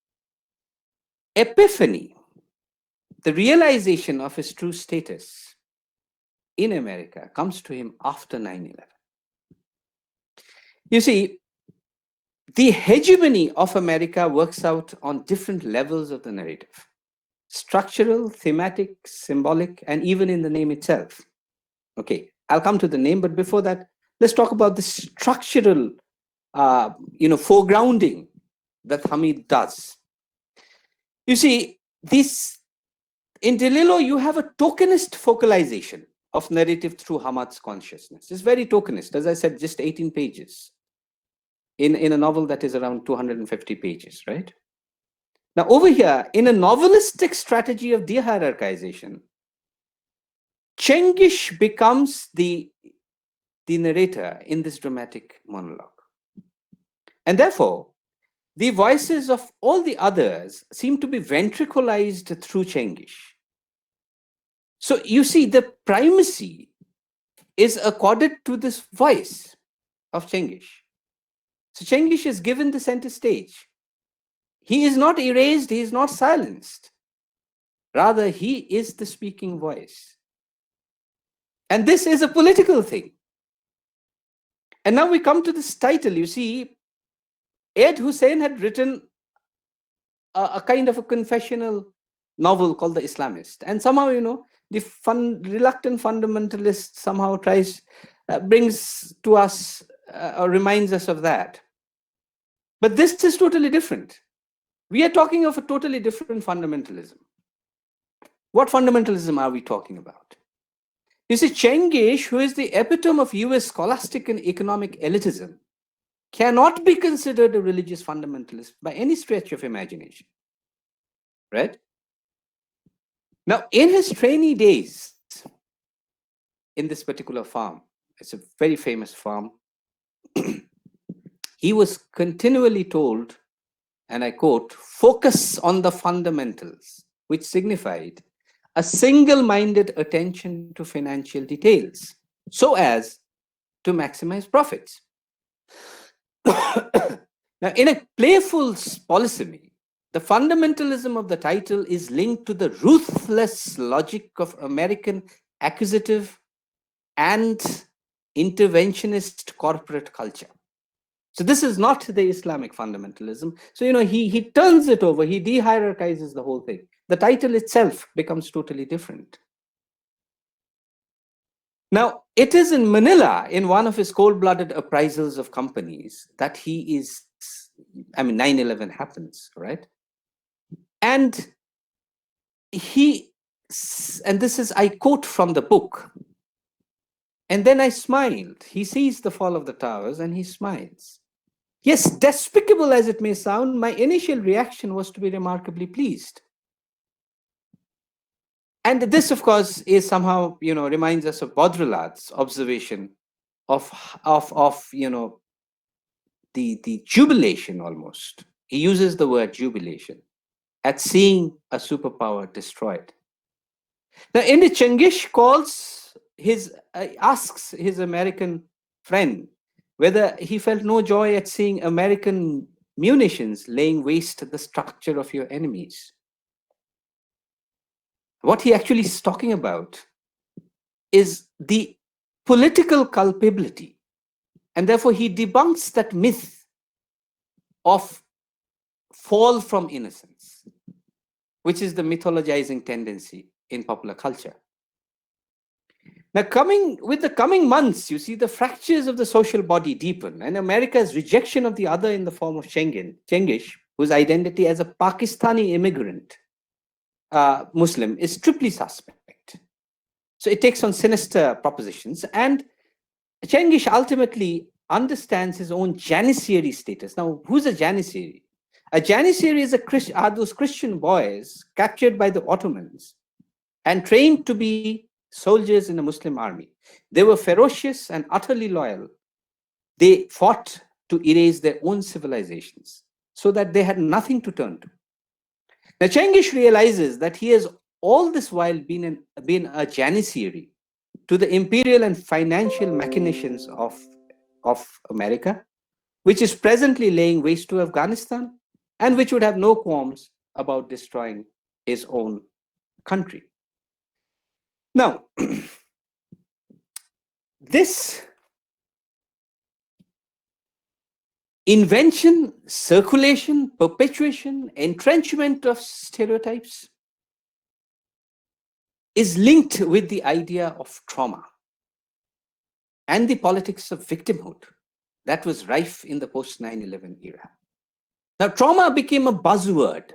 epiphany, the realization of his true status in America comes to him after 9/11. You see, the hegemony of America works out on different levels of the narrative: structural, thematic, symbolic, and even in the name itself. Okay, I'll come to the name, but before that, let's talk about the structural, foregrounding that Hamid does. You see, this in DeLillo, you have a tokenist focalization of narrative through Hamad's consciousness. It's very tokenist, as I said, just 18 pages in a novel that is around 250 pages, right? Now, over here, in a novelistic strategy of de-hierarchization, Cengiz becomes the narrator in this dramatic monologue. And therefore, the voices of all the others seem to be ventriculized through Cengiz. So you see, the primacy is accorded to this voice of Cengiz. So Cengiz is given the center stage. He is not erased, he is not silenced. Rather, he is the speaking voice. And this is a political thing. And now we come to this title. You see, Ed Hussein had written a kind of a confessional novel called The Islamist. And somehow, the reluctant fundamentalist somehow brings to us or reminds us of that. But this is totally different. We are talking of a totally different fundamentalism. What fundamentalism are we talking about? You see, Cengiz, who is the epitome of US scholastic and economic elitism, cannot be considered a religious fundamentalist by any stretch of imagination, right? Now, in his trainee days in this particular farm, it's a very famous farm, he was continually told, and I quote, "Focus on the fundamentals," which signified a single-minded attention to financial details so as to maximize profits. Now, in a playful polysemy, the fundamentalism of the title is linked to the ruthless logic of American acquisitive and interventionist corporate culture. So this is not the Islamic fundamentalism. So, he turns it over, he de-hierarchizes the whole thing. The title itself becomes totally different. Now, it is in Manila, in one of his cold-blooded appraisals of companies, that 9/11 happens, right? And this is, I quote from the book, "And then I smiled." He sees the fall of the towers and he smiles. Yes, despicable as it may sound, my initial reaction was to be remarkably pleased. And this, of course, is somehow, reminds us of Baudrillard's observation of the jubilation almost. He uses the word jubilation at seeing a superpower destroyed. Now, in the Chengish asks his American friend whether he felt no joy at seeing American munitions laying waste to the structure of your enemies. What he actually is talking about is the political culpability. And therefore, he debunks that myth of fall from innocence, which is the mythologizing tendency in popular culture. Now, with the coming months, you see the fractures of the social body deepen, and America's rejection of the other in the form of Chengish, whose identity as a Pakistani immigrant Muslim is triply suspect. So it takes on sinister propositions, and Chengish ultimately understands his own Janissary status. Now, who's a Janissary? A Janissary are those Christian boys captured by the Ottomans and trained to be soldiers in a Muslim army. They were ferocious and utterly loyal. They fought to erase their own civilizations so that they had nothing to turn to. Now, Chengish realizes that he has all this while been a janissary to the imperial and financial machinations of America, which is presently laying waste to Afghanistan and which would have no qualms about destroying his own country. Now, this invention, circulation, perpetuation, entrenchment of stereotypes is linked with the idea of trauma and the politics of victimhood that was rife in the post-9/11 era. Now, trauma became a buzzword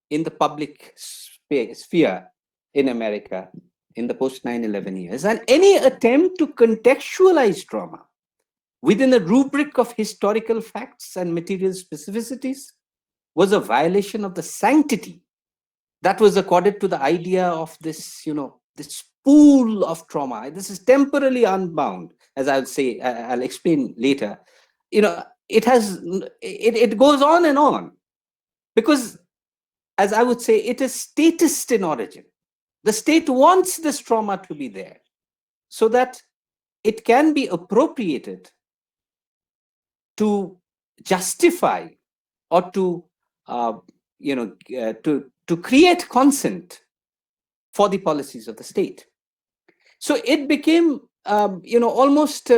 in the public sphere in America in the post-9/11 years, and any attempt to contextualize trauma within a rubric of historical facts and material specificities was a violation of the sanctity that was accorded to the idea of this, this pool of trauma. This is temporarily unbound, as I'll say, I'll explain later. It goes on and on, because, as I would say, it is statist in origin. The state wants this trauma to be there so that it can be appropriated to justify or to create consent for the policies of the state. So it became almost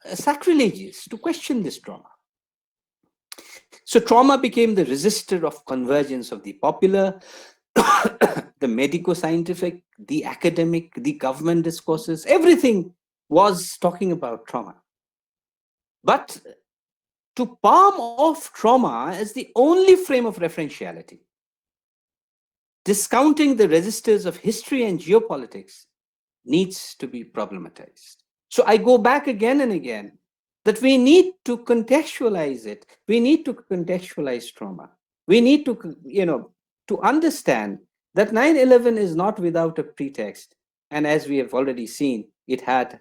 sacrilegious to question this trauma. So trauma became the resistor of convergence of the popular, the medico-scientific, the academic, the government discourses. Everything was talking about trauma. But to palm off trauma as the only frame of referentiality, discounting the resistors of history and geopolitics, needs to be problematized. So I go back again and again that we need to contextualize it. We need to contextualize trauma. We need to understand that 9/11 is not without a pretext. And as we have already seen, it had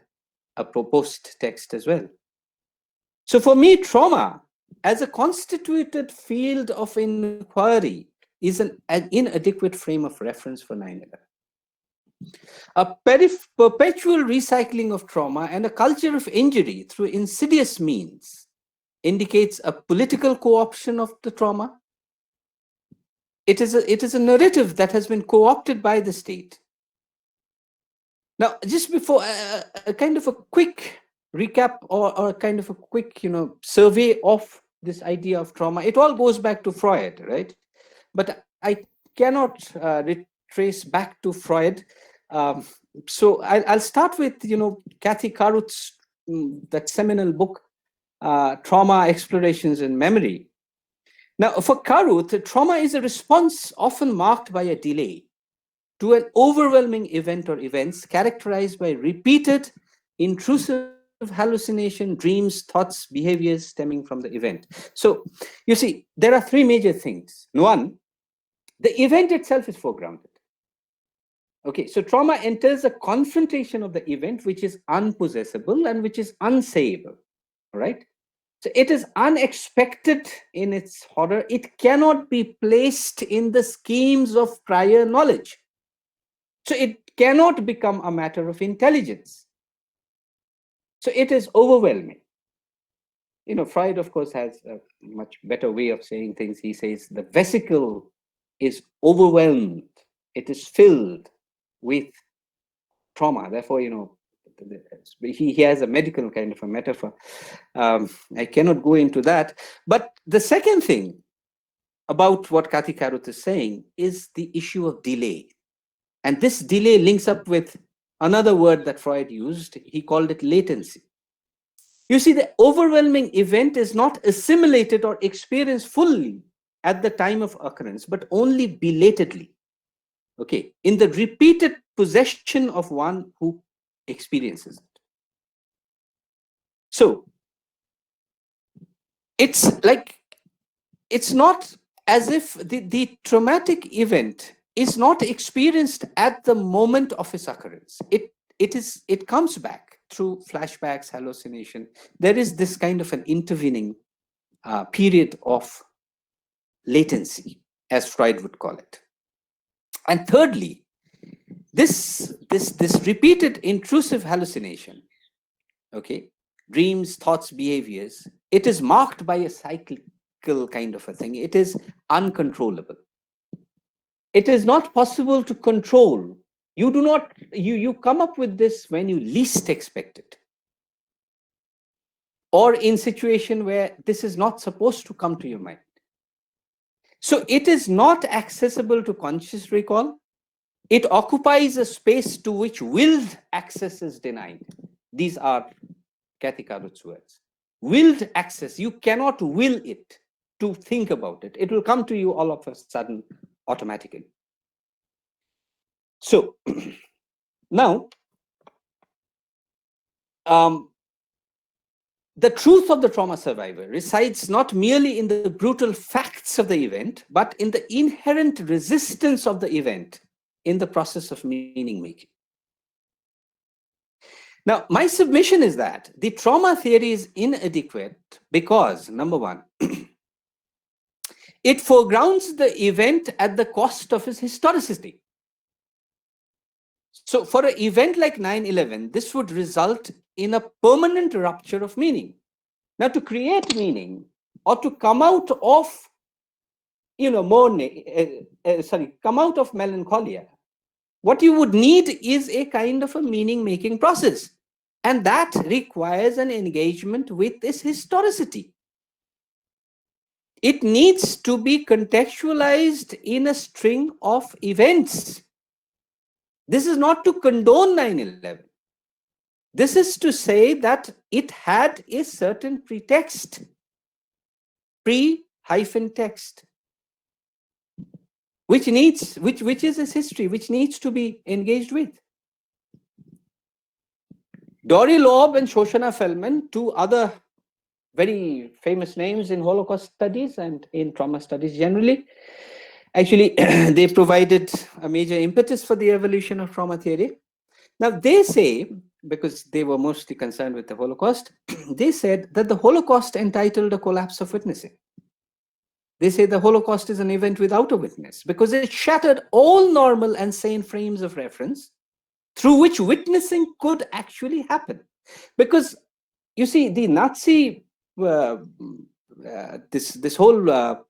a proposed text as well. So for me, trauma as a constituted field of inquiry is an inadequate frame of reference for 9/11. A perpetual recycling of trauma and a culture of injury through insidious means indicates a political co-option of the trauma. It is a narrative that has been co-opted by the state. Now, just before a kind of a quick recap or a kind of a quick, survey of this idea of trauma, it all goes back to Freud, right? But I cannot retrace back to Freud. So I'll start with, Kathy Caruth's that seminal book, Trauma, Explorations in Memory. Now, for Caruth, trauma is a response often marked by a delay to an overwhelming event or events characterized by repeated, intrusive hallucination, dreams, thoughts, behaviors stemming from the event. So, you see, there are three major things. One, the event itself is foregrounded. Okay, so trauma enters a confrontation of the event which is unpossessable and which is unsayable, right? So it is unexpected in its horror. It cannot be placed in the schemes of prior knowledge. So it cannot become a matter of intelligence. So it is overwhelming. Freud, of course, has a much better way of saying things. He says the vesicle is overwhelmed. It is filled with trauma. Therefore, he has a medical kind of a metaphor. I cannot go into that. But the second thing about what Kathy Caruth is saying is the issue of delay. And this delay links up with another word that Freud used. He called it latency. You see, the overwhelming event is not assimilated or experienced fully at the time of occurrence, but only belatedly. Okay, in the repeated possession of one who experiences it. So, it's not as if the traumatic event is not experienced at the moment of its occurrence. It comes back through flashbacks, hallucination. There is this kind of an intervening period of latency, as Freud would call it. And thirdly, this repeated intrusive hallucination, okay, dreams, thoughts, behaviors, it is marked by a cyclical kind of a thing. It is uncontrollable. It is not possible to control. You come up with this when you least expect it, or in situation where this is not supposed to come to your mind. So it is not accessible to conscious recall. It occupies a space to which willed access is denied. These are Kathy Caruth's words. Willed access, you cannot will it to think about it. It will come to you all of a sudden automatically. So now, the truth of the trauma survivor resides not merely in the brutal facts of the event, but in the inherent resistance of the event in the process of meaning making. Now, my submission is that the trauma theory is inadequate because, number one, it foregrounds the event at the cost of its historicity. So for an event like 9/11, this would result in a permanent rupture of meaning. Now, to create meaning or to come out of, come out of melancholia, what you would need is a kind of a meaning-making process. And that requires an engagement with this historicity. It needs to be contextualized in a string of events. This is not to condone 9/11. This is to say that it had a certain pretext, pre-text, which is its history, which needs to be engaged with. Dory Loeb and Shoshana Feldman, two other very famous names in Holocaust studies and in trauma studies generally, actually, they provided a major impetus for the evolution of trauma theory. Now, they say, because they were mostly concerned with the Holocaust, they said that the Holocaust entitled a collapse of witnessing. They say the Holocaust is an event without a witness because it shattered all normal and sane frames of reference through which witnessing could actually happen. Because you see, the Nazi, this whole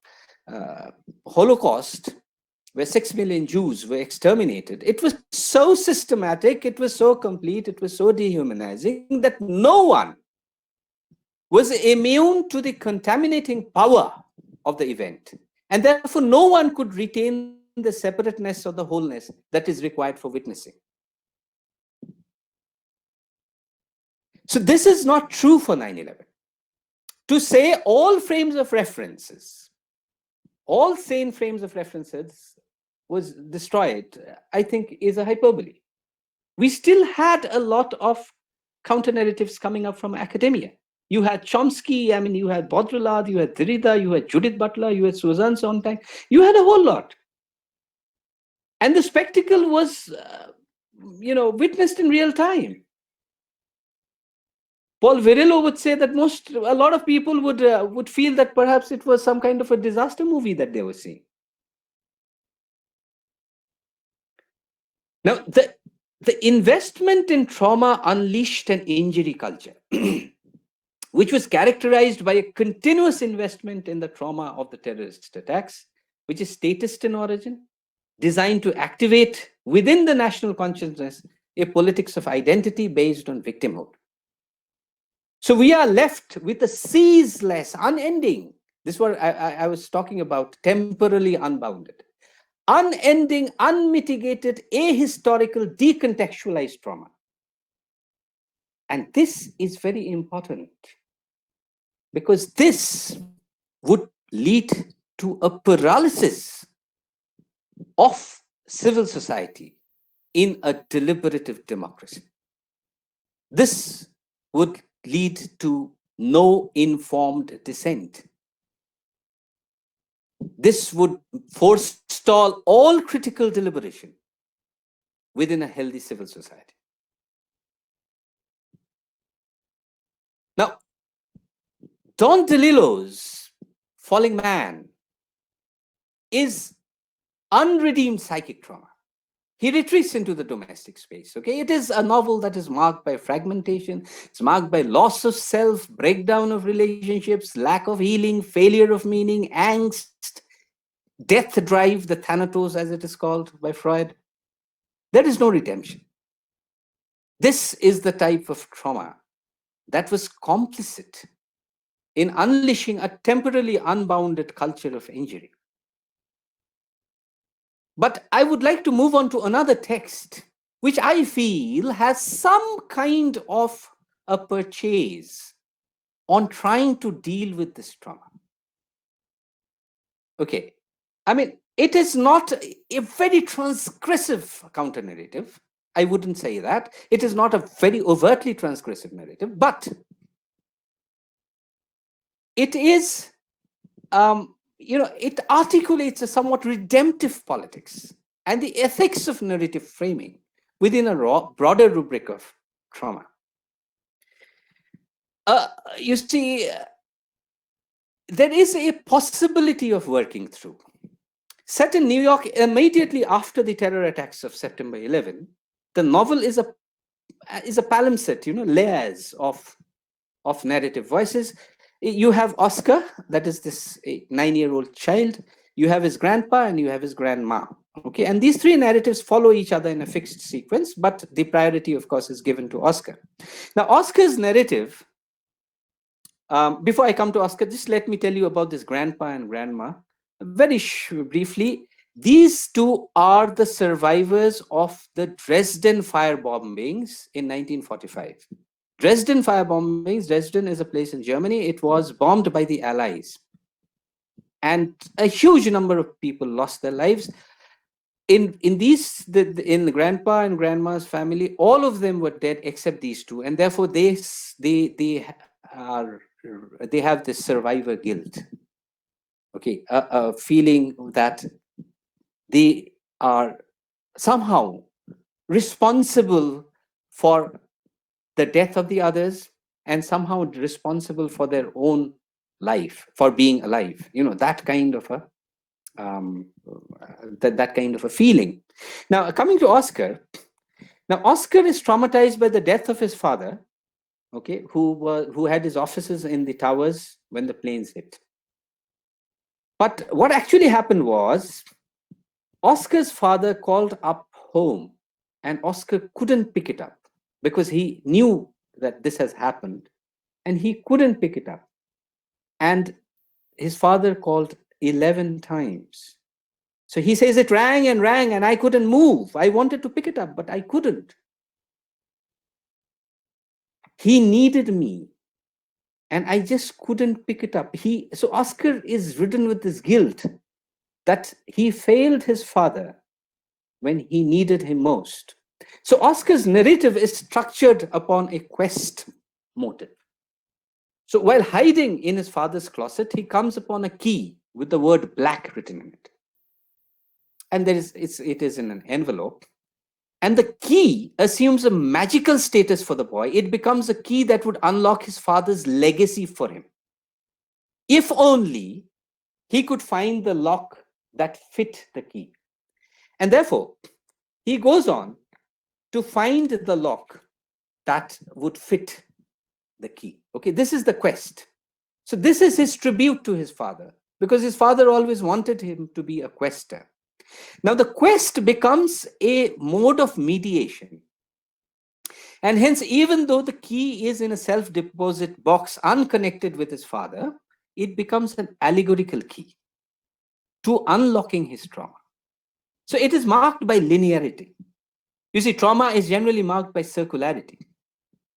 Holocaust, where 6 million Jews were exterminated, it was so systematic, it was so complete, it was so dehumanizing that no one was immune to the contaminating power of the event. And therefore, no one could retain the separateness or the wholeness that is required for witnessing. So this is not true for 9/11. To say all frames of references, all sane frames of references was destroyed, I think is a hyperbole. We still had a lot of counter-narratives coming up from academia. You had Chomsky, I mean, you had Baudrillard, you had Derrida, you had Judith Butler, you had Susan Sontag, you had a whole lot. And the spectacle was, witnessed in real time. Paul Virillo would say that a lot of people would feel that perhaps it was some kind of a disaster movie that they were seeing. Now, the investment in trauma unleashed an injury culture, which was characterized by a continuous investment in the trauma of the terrorist attacks, which is statist in origin, designed to activate within the national consciousness a politics of identity based on victimhood. So we are left with a ceaseless, unending, this is what I was talking about, temporally unbounded, unending, unmitigated, ahistorical, decontextualized trauma. And this is very important because this would lead to a paralysis of civil society in a deliberative democracy. This would lead to no informed dissent. This would forestall all critical deliberation within a healthy civil society. Now, Don DeLillo's Falling Man is unredeemed psychic trauma. He retreats into the domestic space, okay? It is a novel that is marked by fragmentation, it's marked by loss of self, breakdown of relationships, lack of healing, failure of meaning, angst, death drive, the thanatos as it is called by Freud. There is no redemption. This is the type of trauma that was complicit in unleashing a temporarily unbounded culture of injury. But I would like to move on to another text, which I feel has some kind of a purchase on trying to deal with this trauma. Okay, I mean, it is not a very transgressive counter-narrative. I wouldn't say that. It is not a very overtly transgressive narrative, but it is, it articulates a somewhat redemptive politics and the ethics of narrative framing within a broader rubric of trauma. You see, there is a possibility of working through. Set in New York immediately after the terror attacks of September 11, the novel is a palimpsest, layers of narrative voices. You have Oscar, that is this 9-year-old child. You have his grandpa and you have his grandma. Okay, and these three narratives follow each other in a fixed sequence, but the priority, of course, is given to Oscar. Now, Oscar's narrative, before I come to Oscar, just let me tell you about this grandpa and grandma. Very briefly, these two are the survivors of the Dresden fire bombings in 1945. Dresden fire bombings, Dresden is a place in Germany. It was bombed by the Allies. And a huge number of people lost their lives. In the grandpa and grandma's family, all of them were dead except these two. And therefore, they have this survivor guilt. Okay, a feeling that they are somehow responsible for the death of the others and somehow responsible for their own life, for being alive. That kind of a that kind of a feeling. Now, coming to Oscar. Now, Oscar is traumatized by the death of his father, okay, who had his offices in the towers when the planes hit. But what actually happened was, Oscar's father called up home, and Oscar couldn't pick it up because he knew that this has happened, and he couldn't pick it up. And his father called 11 times. So he says it rang, and I couldn't move. I wanted to pick it up, but I couldn't. He needed me, and I just couldn't pick it up. So Oscar is ridden with this guilt that he failed his father when he needed him most. So Oscar's narrative is structured upon a quest motive. So while hiding in his father's closet, he comes upon a key with the word black written in it. And it is in an envelope. And the key assumes a magical status for the boy. It becomes a key that would unlock his father's legacy for him. If only he could find the lock that fit the key. And therefore, he goes on to find the lock that would fit the key. Okay, this is the quest. So this is his tribute to his father, because his father always wanted him to be a quester. Now, the quest becomes a mode of mediation. And hence, even though the key is in a self-deposit box unconnected with his father, it becomes an allegorical key to unlocking his trauma. So it is marked by linearity. You see, trauma is generally marked by circularity.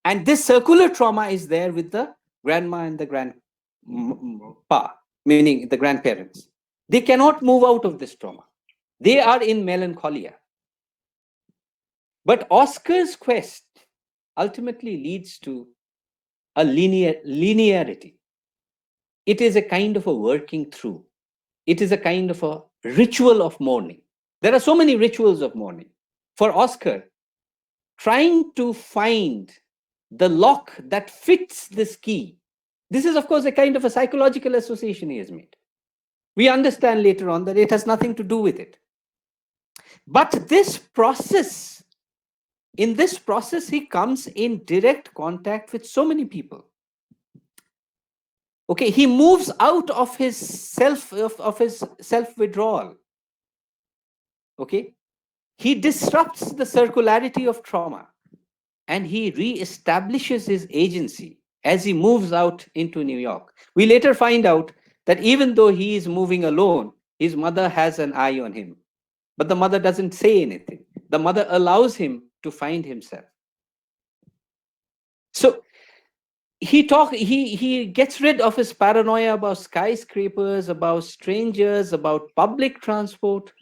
And this circular trauma is there with the grandma and the grandpa, meaning the grandparents. They cannot move out of this trauma. They are in melancholia. But Oscar's quest ultimately leads to a linearity. It is a kind of a working through. It is a kind of a ritual of mourning. There are so many rituals of mourning. For Oscar, trying to find the lock that fits this key, this is, of course, a kind of a psychological association he has made. We understand later on that it has nothing to do with it. But this process, in this process, he comes in direct contact with so many people. Okay, he moves out of his self-withdrawal. Okay, he disrupts the circularity of trauma, and he reestablishes his agency as he moves out into New York. We later find out that even though he is moving alone, his mother has an eye on him. But the mother doesn't say anything. The mother allows him to find himself. So he gets rid of his paranoia about skyscrapers, about strangers, about public transport.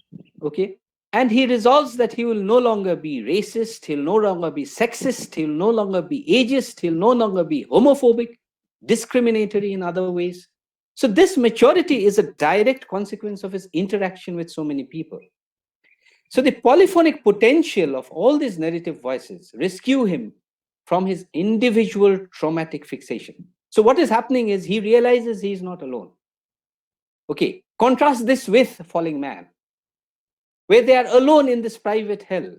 Okay. And he resolves that he will no longer be racist, he'll no longer be sexist, he'll no longer be ageist, he'll no longer be homophobic, discriminatory in other ways. So this maturity is a direct consequence of his interaction with so many people. So the polyphonic potential of all these narrative voices rescue him from his individual traumatic fixation. So what is happening is he realizes he is not alone. Okay, contrast this with Falling Man, where they are alone in this private hell,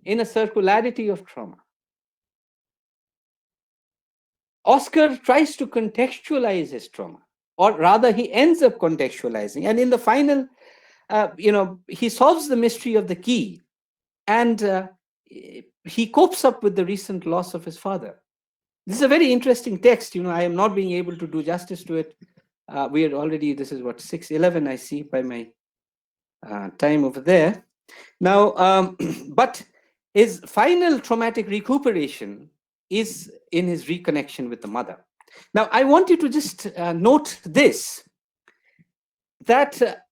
in a circularity of trauma. Oscar tries to contextualize his trauma, or rather he ends up contextualizing. And in the final, he solves the mystery of the key, and he copes up with the recent loss of his father. This is a very interesting text. I am not being able to do justice to it. We are already, this is what, 6:11, I see by my time over there. Now, but his final traumatic recuperation is in his reconnection with the mother. Now, I want you to just note this, that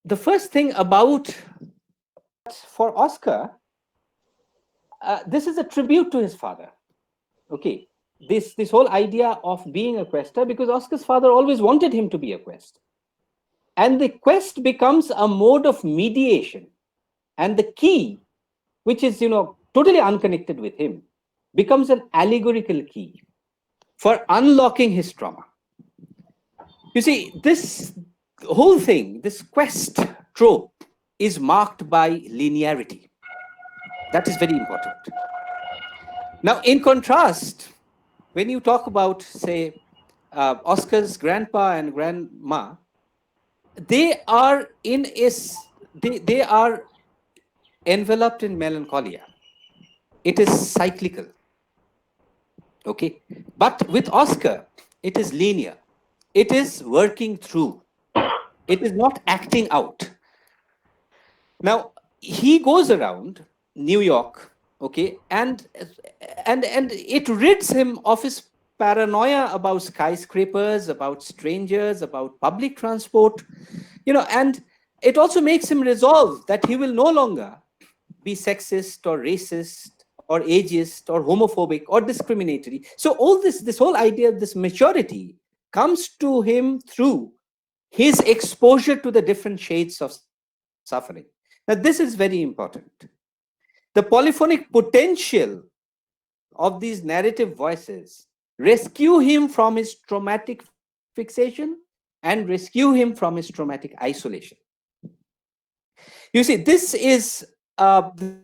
the first thing about, for Oscar, this is a tribute to his father. Okay, this whole idea of being a quester, because Oscar's father always wanted him to be a quest. And the quest becomes a mode of mediation. And the key, which is, totally unconnected with him, becomes an allegorical key for unlocking his trauma. You see, this whole thing, this quest trope, is marked by linearity. That is very important. Now, in contrast, when you talk about, say, Oscar's grandpa and grandma, they are they are enveloped in melancholia. It is cyclical. Okay, but with Oscar, it is linear. It is working through. It is not acting out. Now he goes around New York, okay, and it rids him of his paranoia about skyscrapers, about strangers, about public transport, and it also makes him resolve that he will no longer be sexist or racist or ageist or homophobic or discriminatory. So all this whole idea of this maturity comes to him through his exposure to the different shades of suffering. Now, this is very important. The polyphonic potential of these narrative voices rescue him from his traumatic fixation and rescue him from his traumatic isolation. You see, this is the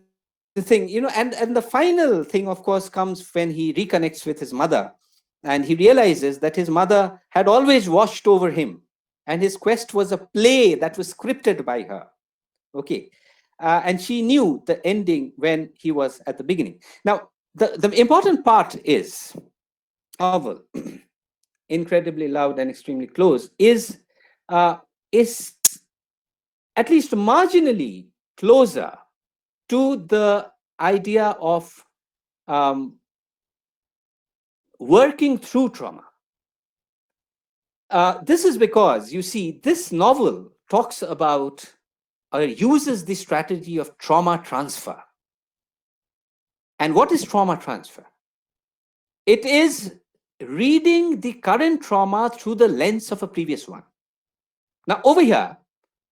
thing, and the final thing, of course, comes when he reconnects with his mother, and he realizes that his mother had always watched over him, and his quest was a play that was scripted by her. Okay. And she knew the ending when he was at the beginning. Now, the important part is novel, incredibly loud and extremely close, is at least marginally closer to the idea of working through trauma. This is because, you see, this novel talks about or uses the strategy of trauma transfer. And what is trauma transfer? It is reading the current trauma through the lens of a previous one. Now, over here,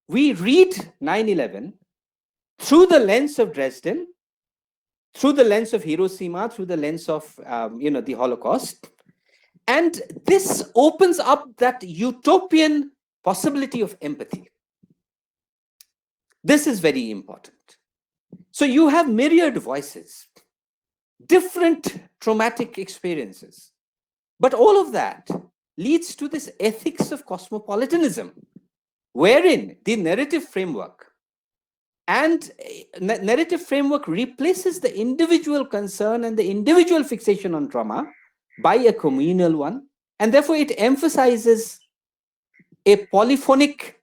we read 9/11 through the lens of Dresden, through the lens of Hiroshima, through the lens of the Holocaust. And this opens up that utopian possibility of empathy. This is very important. So you have myriad voices, different traumatic experiences, but all of that leads to this ethics of cosmopolitanism, wherein the narrative framework replaces the individual concern and the individual fixation on trauma by a communal one, and therefore it emphasizes a polyphonic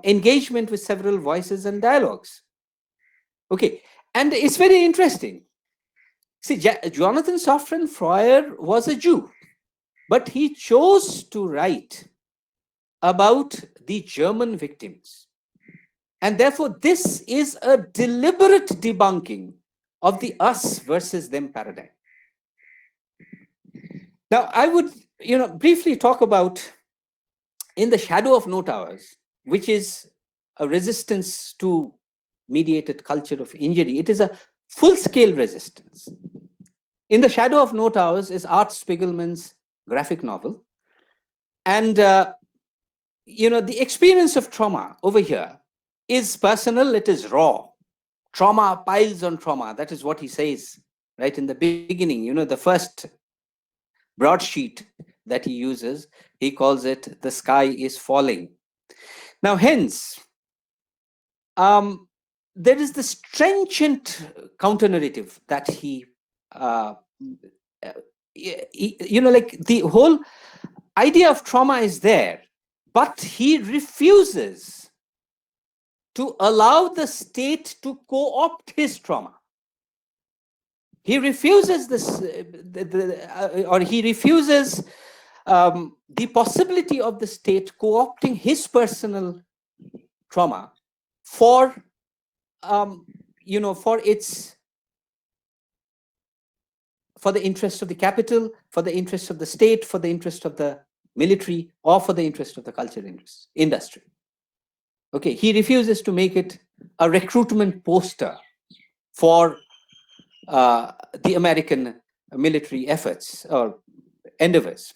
engagement with several voices and dialogues. Okay, and it's very interesting. See, Jonathan Safran Foer was a Jew, but he chose to write about the German victims. And therefore, this is a deliberate debunking of the us versus them paradigm. Now, I would briefly talk about In the Shadow of No Towers, which is a resistance to mediated culture of injury. It is a full-scale resistance. In the Shadow of No Towers is Art Spiegelman's graphic novel. And, the experience of trauma over here is personal, it is raw. Trauma piles on trauma. That is what he says right in the beginning. The first broadsheet that he uses, he calls it "The Sky is Falling." Now, hence, there is this trenchant counter-narrative that he, like the whole idea of trauma is there, but he refuses to allow the state to co-opt his trauma. He refuses this, or he refuses the possibility of the state co-opting his personal trauma for, for the interest of the capital, for the interest of the state, for the interest of the military, or for the interest of the culture industry. Okay, he refuses to make it a recruitment poster for the American military efforts or endeavors.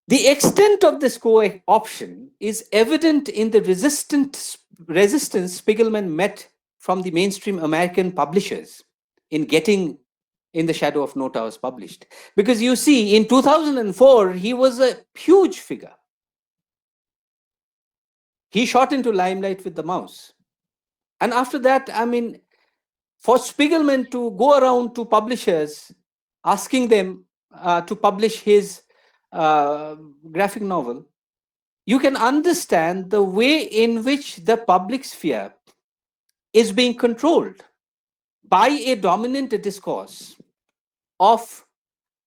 The extent of this co-option is evident in the resistance Spiegelman met from the mainstream American publishers in getting In the Shadow of No Towers published. Because you see, in 2004, he was a huge figure. He shot into limelight with The Mouse. And after that, I mean, for Spiegelman to go around to publishers asking them to publish his graphic novel, you can understand the way in which the public sphere is being controlled by a dominant discourse of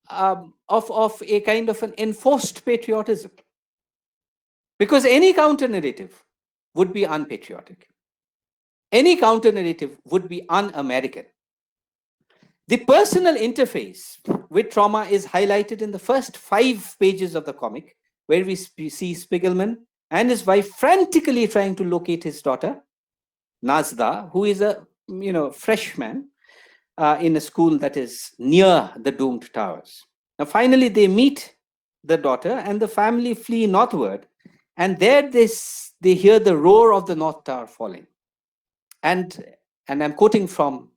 a kind of an enforced patriotism. Because any counter narrative would be unpatriotic. Any counter narrative would be un-American. The personal interface with trauma is highlighted in the first 5 pages of the comic, where we see Spiegelman and his wife frantically trying to locate his daughter, Nazda, who is a freshman in a school that is near the doomed towers. Now, finally, they meet the daughter and the family flee northward, and there they hear the roar of the North Tower falling. And I'm quoting from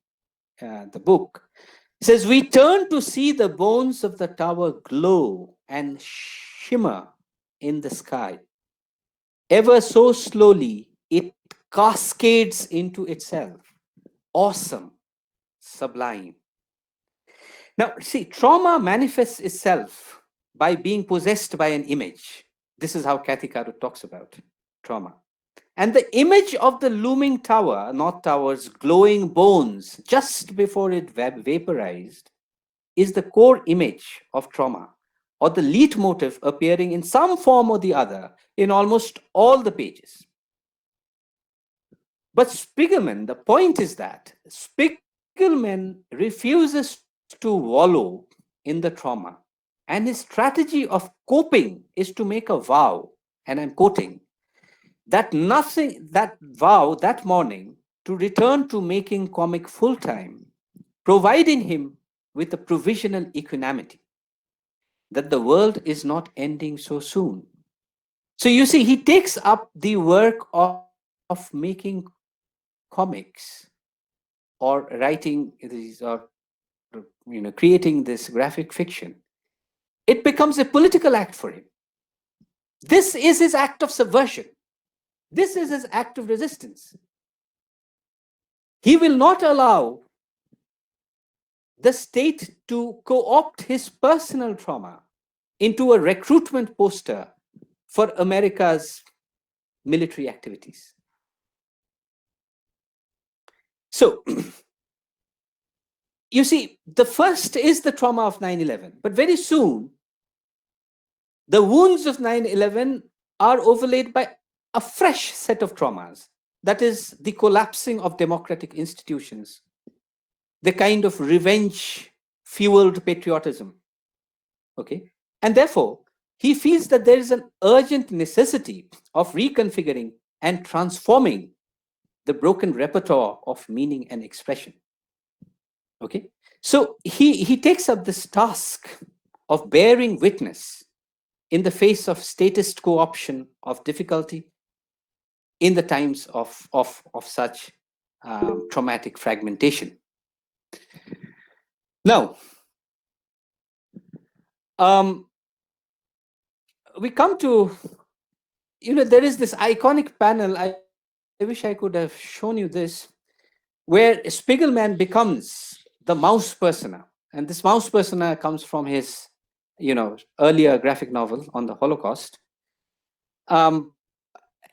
the book. It says, "We turn to see the bones of the tower glow and shimmer in the sky. Ever so slowly, it cascades into itself. Awesome, sublime." Now, see, trauma manifests itself by being possessed by an image. This is how Kathy Karu talks about trauma. And the image of the looming tower, North Tower's glowing bones, just before it vaporized, is the core image of trauma, or the leitmotif appearing in some form or the other in almost all the pages. But Spiegelman, the point is that Spiegelman refuses to wallow in the trauma, and his strategy of coping is to make a vow, and I'm quoting, that vow that morning to return to making comic full-time, providing him with a provisional equanimity, that the world is not ending so soon. So you see, he takes up the work of making comics or writing these, or creating this graphic fiction. It becomes a political act for him. This is his act of subversion. This is his act of resistance. He will not allow the state to co-opt his personal trauma into a recruitment poster for America's military activities. So, you see, the first is the trauma of 9/11, but very soon, the wounds of 9/11 are overlaid by a fresh set of traumas. That is the collapsing of democratic institutions, the kind of revenge-fueled patriotism. Okay? And therefore, he feels that there is an urgent necessity of reconfiguring and transforming the broken repertoire of meaning and expression. Okay? So he takes up this task of bearing witness in the face of statist co-option of difficulty in the times of such traumatic fragmentation. Now, we come to, there is this iconic panel, I wish I could have shown you this, where Spiegelman becomes the mouse persona. And this mouse persona comes from his, earlier graphic novel on the Holocaust.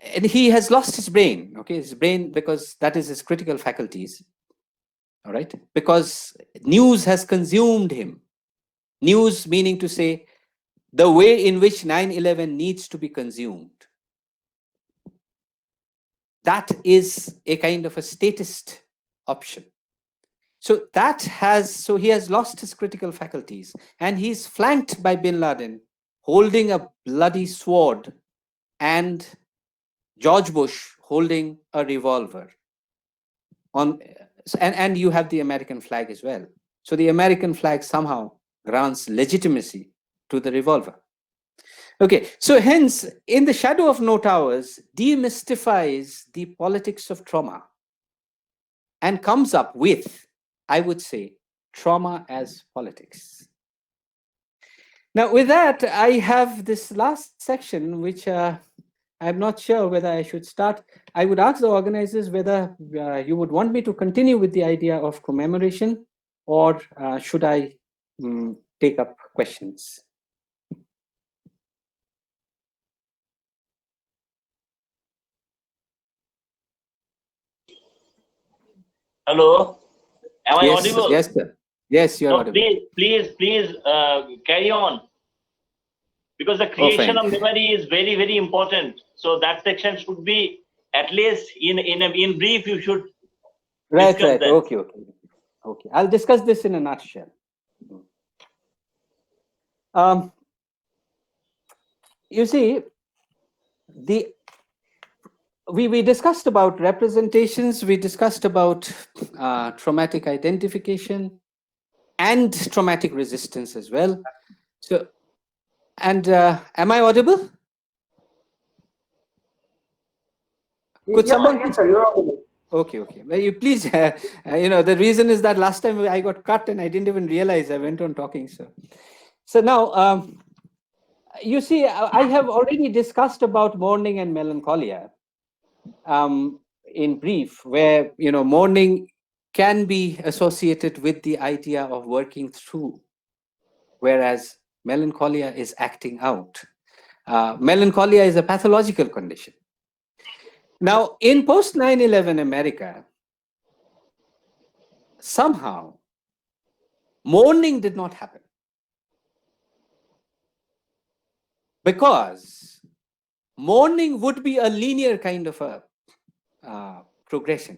And he has lost his brain, because that is his critical faculties, all right? Because news has consumed him. News meaning to say the way in which 9/11 needs to be consumed. That is a kind of a statist option. So he has lost his critical faculties, and he's flanked by bin Laden holding a bloody sword and George Bush holding a revolver. And you have the American flag as well. So the American flag somehow grants legitimacy to the revolver. Okay, so hence, In the Shadow of No Towers demystifies the politics of trauma and comes up with, I would say, trauma as politics. Now, with that, I have this last section, which I'm not sure whether I should start. I would ask the organizers whether you would want me to continue with the idea of commemoration, or should I take up questions?
Hello, am I
Yes,
audible?
yes, sir. Yes, you're
No,
audible.
please, carry on, because the creation
fine.
of memory is very, very important. So that section should be at least in brief. You should
Right,
discuss
right.
that.
Okay. I'll discuss this in a nutshell. You see, we discussed about representations, we discussed about traumatic identification and traumatic resistance as well. So, and am I audible? Could someone?
Yes, sir, you're audible.
Okay. Well, you please, the reason is that last time I got cut and I didn't even realize I went on talking. So now, you see, I have already discussed about mourning and melancholia in brief, where, mourning can be associated with the idea of working through, whereas melancholia is acting out. Melancholia is a pathological condition. Now, in post 9/11 America, somehow mourning did not happen, because mourning would be a linear kind of a progression.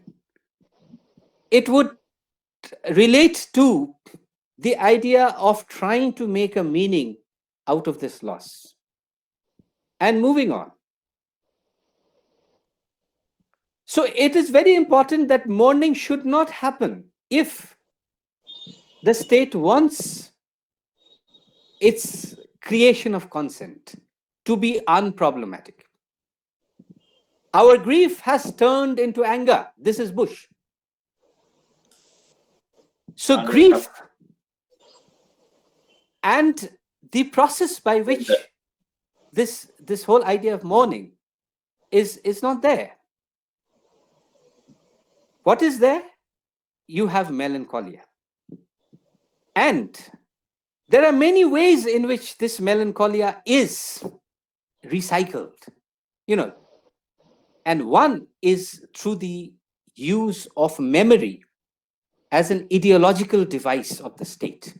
It would relate to the idea of trying to make a meaning out of this loss and moving on. So it is very important that mourning should not happen if the state wants its creation of consent to be unproblematic. Our grief has turned into anger. This is Bush. So grief and the process by which this whole idea of mourning is not there. What is there? You have melancholia. And there are many ways in which this melancholia is recycled, and one is through the use of memory as an ideological device of the state.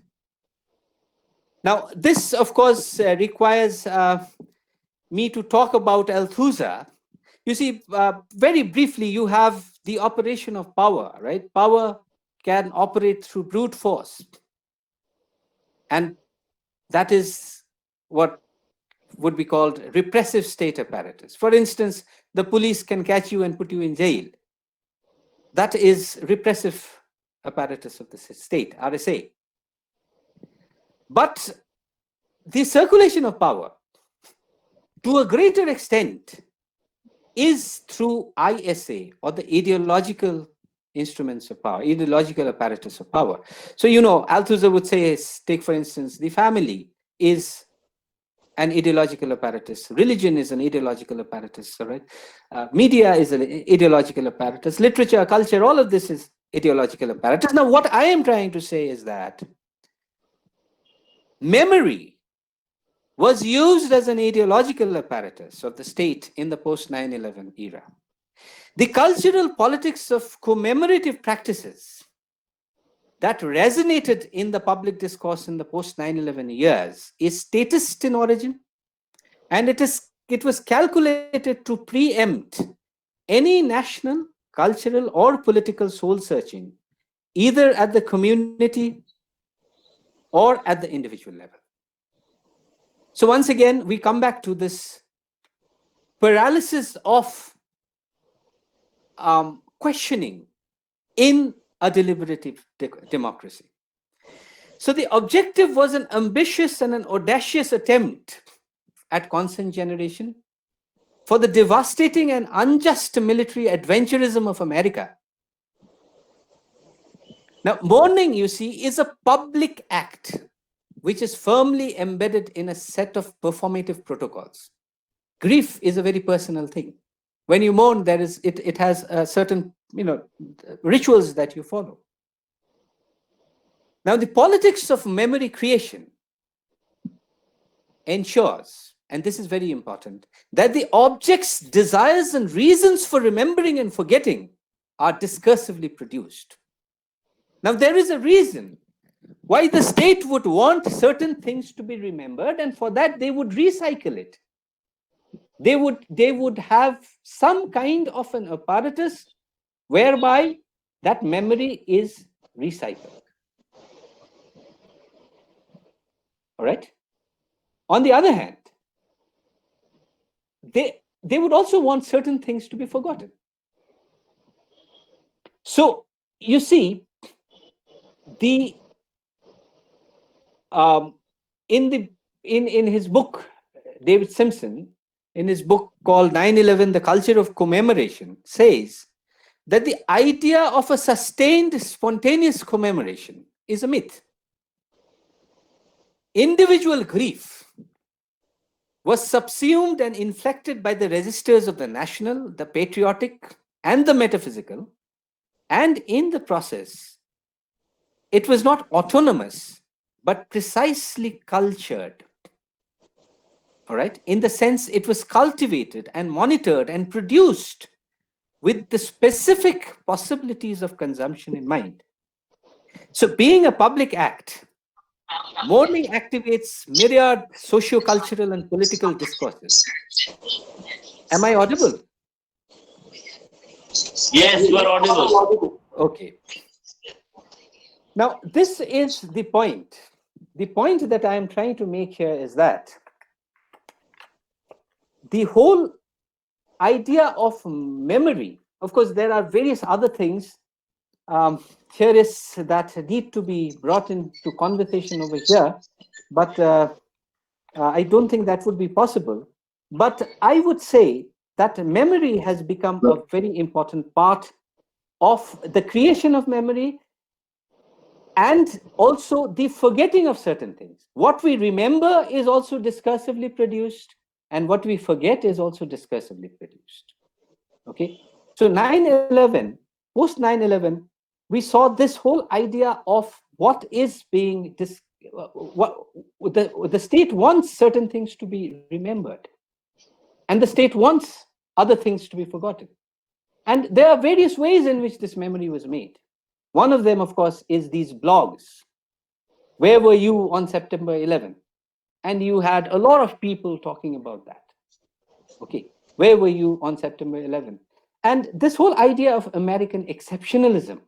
Now, this, of course, requires me to talk about Althusser. You see, very briefly, you have the operation of power, right? Power can operate through brute force. And that is what would be called repressive state apparatus. For instance, the police can catch you and put you in jail. That is repressive apparatus of the state, RSA. But the circulation of power, to a greater extent, is through ISA, or the ideological instruments of power, ideological apparatus of power. So, Althusser would say, take for instance, the family is an ideological apparatus. Religion is an ideological apparatus, right? Media is an ideological apparatus. Literature, culture, all of this is ideological apparatus. Now, what I am trying to say is that memory was used as an ideological apparatus of the state in the post 9/11 era. The cultural politics of commemorative practices that resonated in the public discourse in the post 9/11 years is statist in origin, and it was calculated to preempt any national, cultural, or political soul searching, either at the community or at the individual level. So once again, we come back to this paralysis of questioning in a deliberative democracy. So the objective was an ambitious and an audacious attempt at constant generation, for the devastating and unjust military adventurism of America. Now, mourning, you see, is a public act which is firmly embedded in a set of performative protocols. Grief is a very personal thing. When you mourn, it has a certain rituals that you follow. Now, the politics of memory creation ensures, and this is very important, that the objects, desires, and reasons for remembering and forgetting are discursively produced. Now, there is a reason why the state would want certain things to be remembered, and for that they would recycle it. They would have some kind of an apparatus whereby that memory is recycled. All right. On the other hand, they would also want certain things to be forgotten. So you see, in his book, David Simpson, in his book called 9/11, The Culture of Commemoration, says that the idea of a sustained, spontaneous commemoration is a myth. Individual grief was subsumed and inflected by the resistors of the national, the patriotic, and the metaphysical, and in the process, it was not autonomous, but precisely cultured. All right, in the sense it was cultivated and monitored and produced with the specific possibilities of consumption in mind. So being a public act, mourning activates myriad socio-cultural and political discourses. Am I audible?
Yes, you are audible.
Okay. Now, this is the point. The point that I am trying to make here is that the whole idea of memory, of course, there are various other things here is that need to be brought into conversation over here, but I don't think that would be possible. But I would say that memory has become a very important part of the creation of memory and also the forgetting of certain things. What we remember is also discursively produced, and what we forget is also discursively produced. Okay, so 9/11, post 9/11, we saw this whole idea of what is being what the state wants certain things to be remembered, and the state wants other things to be forgotten. And there are various ways in which this memory was made. One of them, of course, is these blogs. Where were you on September 11? And you had a lot of people talking about that. Okay, where were you on September 11? And this whole idea of American exceptionalism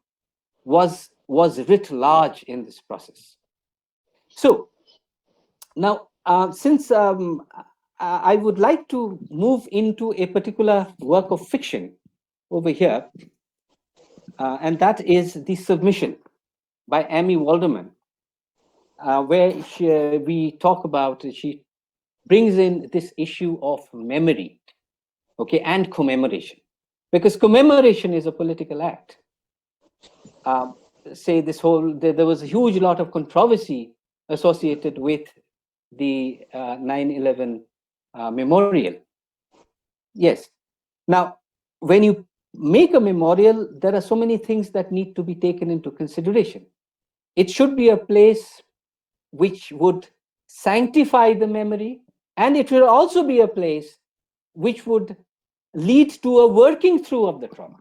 was writ large in this process. So now, since I would like to move into a particular work of fiction over here, and that is The Submission by Amy Waldman, where we talk about, she brings in this issue of memory, okay, and commemoration, because commemoration is a political act. Say this whole, there was a huge lot of controversy associated with the 9/11 memorial. Yes. Now, when you make a memorial, there are so many things that need to be taken into consideration. It should be a place which would sanctify the memory, and it will also be a place which would lead to a working through of the trauma.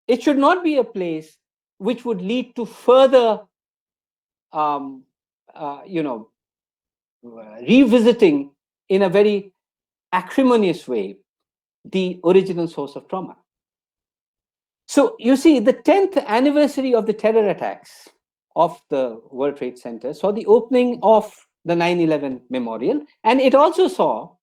It should not be a place which would lead to further, revisiting in a very acrimonious way the original source of trauma. So you see, the 10th anniversary of the terror attacks of the World Trade Center saw the opening of the 9/11 memorial, and it also saw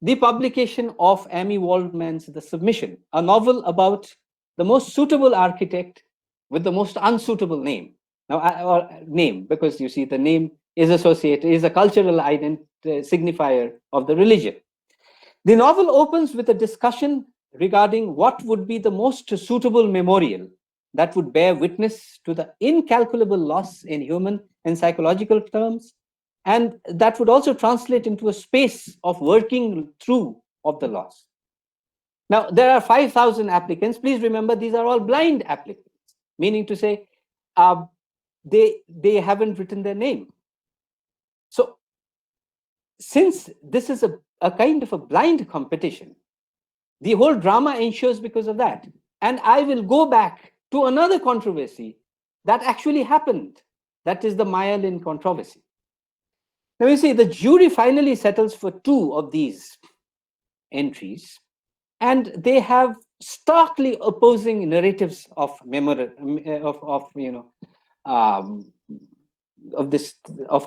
the publication of Amy Waldman's The Submission, a novel about the most suitable architect with the most unsuitable name. Now, or name, because you see, the name is associated, is a cultural signifier of the religion. The novel opens with a discussion regarding what would be the most suitable memorial that would bear witness to the incalculable loss in human and psychological terms, and that would also translate into a space of working through of the loss. Now, there are 5,000 applicants. Please remember, these are all blind applicants, meaning to say they haven't written their name. So since this is a kind of a blind competition, the whole drama ensures because of that. And I will go back to another controversy that actually happened. That is the Myelin Controversy. Now you see, the jury finally settles for 2 of these entries, and they have starkly opposing narratives of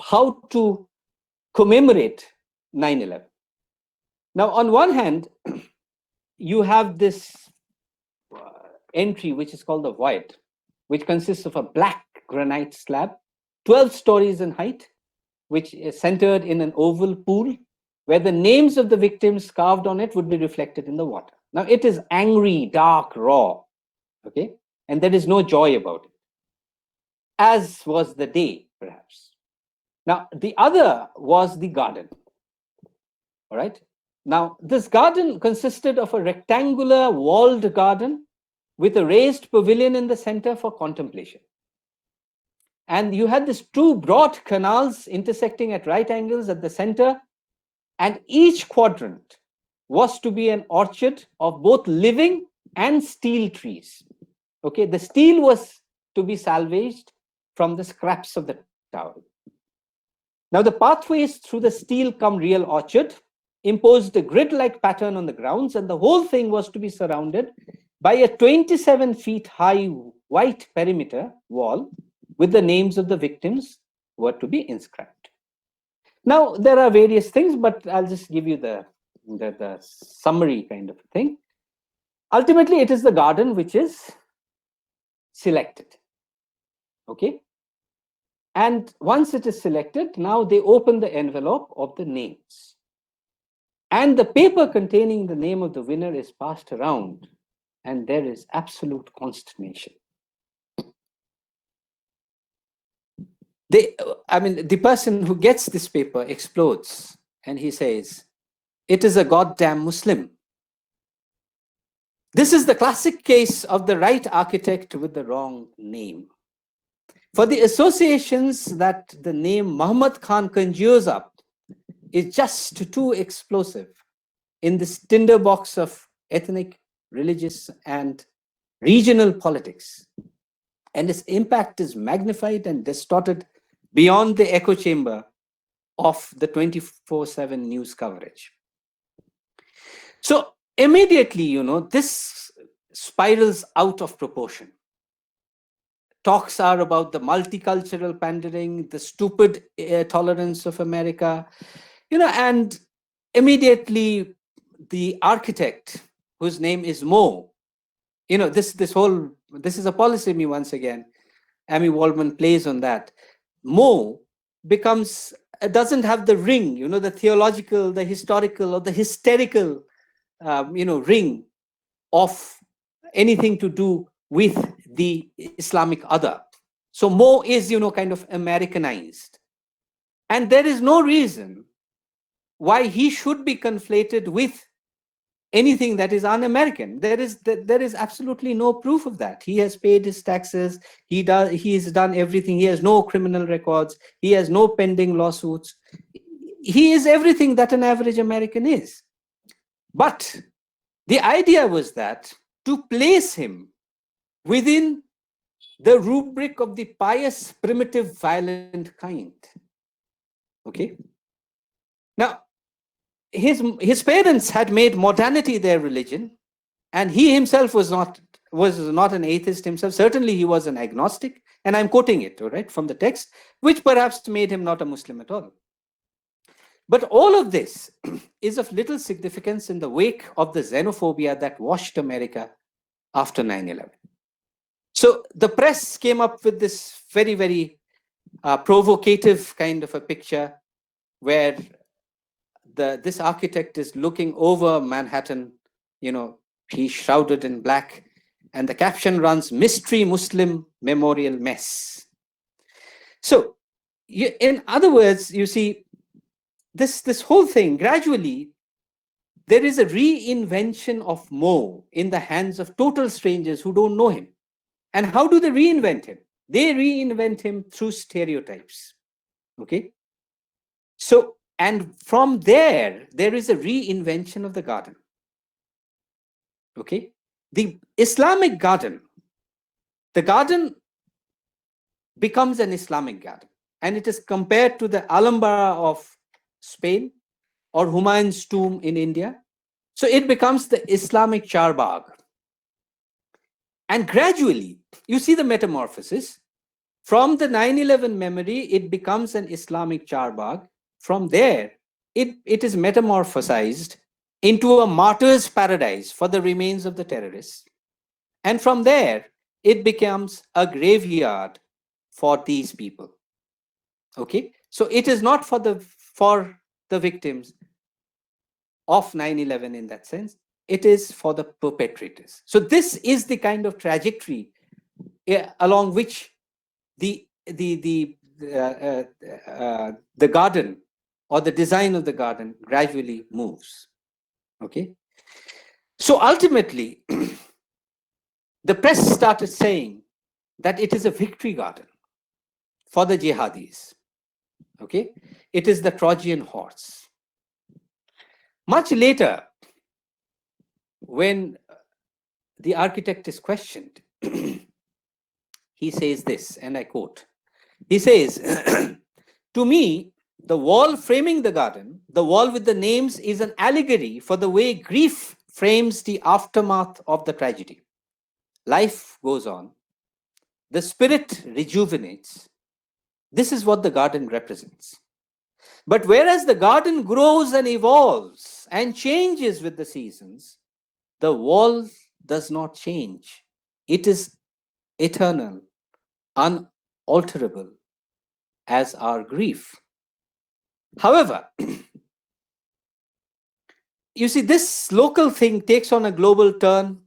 how to commemorate 9/11. Now, on one hand, you have this entry which is called the Void, which consists of a black granite slab, 12 stories in height, which is centered in an oval pool where the names of the victims carved on it would be reflected in the water. Now, it is angry, dark, raw, okay? And there is no joy about it, as was the day, perhaps. Now, the other was the garden, all right? Now, this garden consisted of a rectangular walled garden with a raised pavilion in the center for contemplation. And you had these 2 broad canals intersecting at right angles at the center, and each quadrant was to be an orchard of both living and steel trees. Okay, the steel was to be salvaged from the scraps of the tower. Now, the pathways through the steel cum real orchard imposed a grid-like pattern on the grounds, and the whole thing was to be surrounded by a 27 feet high white perimeter wall with the names of the victims were to be inscribed. Now, there are various things, but I'll just give you the summary kind of thing. Ultimately, it is the garden which is selected. Okay? And once it is selected, now they open the envelope of the names. And the paper containing the name of the winner is passed around, and there is absolute consternation. The person who gets this paper explodes, and he says, "It is a goddamn Muslim." This is the classic case of the right architect with the wrong name. For the associations that the name Muhammad Khan conjures up is just too explosive in this tinderbox of ethnic, religious, and regional politics. And its impact is magnified and distorted beyond the echo chamber of the 24/7 news coverage. So immediately, this spirals out of proportion. Talks are about the multicultural pandering, the stupid tolerance of America, and immediately the architect, whose name is Mo, this is a polysemy once again. Amy Waldman plays on that. Mo doesn't have the ring, the theological, the historical, or the hysterical, ring of anything to do with the Islamic other. So Mo is, kind of Americanized. And there is no reason why he should be conflated with anything that is un-American. There is absolutely no proof of that. He has paid his taxes. He has done everything. He has no criminal records. He has no pending lawsuits. He is everything that an average American is. But the idea was that to place him within the rubric of the pious, primitive, violent kind. Okay. Now, his parents had made modernity their religion, and he himself was not an atheist himself. Certainly, he was an agnostic, and I'm quoting it, all right, from the text, which perhaps made him not a Muslim at all. But all of this is of little significance in the wake of the xenophobia that washed America after 9/11. So the press came up with this very, very provocative kind of a picture where this architect is looking over Manhattan, he's shrouded in black, and the caption runs, "Mystery Muslim Memorial Mess." So, in other words, you see, this whole thing, gradually, there is a reinvention of Mo in the hands of total strangers who don't know him. And how do they reinvent him? They reinvent him through stereotypes. Okay? So, and from there is a reinvention of the garden. Okay? The Islamic garden, the garden becomes an Islamic garden. And it is compared to the Alhambra of Spain or Humayun's tomb in India. So it becomes the Islamic Charbagh. And gradually, you see the metamorphosis. From the 9/11 memory, it becomes an Islamic Charbagh. From there, it is metamorphosized into a martyr's paradise for the remains of the terrorists. And from there, it becomes a graveyard for these people. Okay? So it is not for the victims of 9/11 in that sense. It is for the perpetrators. So this is the kind of trajectory along which the garden or the design of the garden gradually moves. Okay. So ultimately, the press started saying that it is a victory garden for the jihadis. Okay. It is the Trojan horse. Much later, when the architect is questioned, he says this, and I quote, he says, "To me, the wall framing the garden, the wall with the names, is an allegory for the way grief frames the aftermath of the tragedy. Life goes on. The spirit rejuvenates. This is what the garden represents. But whereas the garden grows and evolves and changes with the seasons, the wall does not change. It is eternal, unalterable as our grief." However, you see, this local thing takes on a global turn.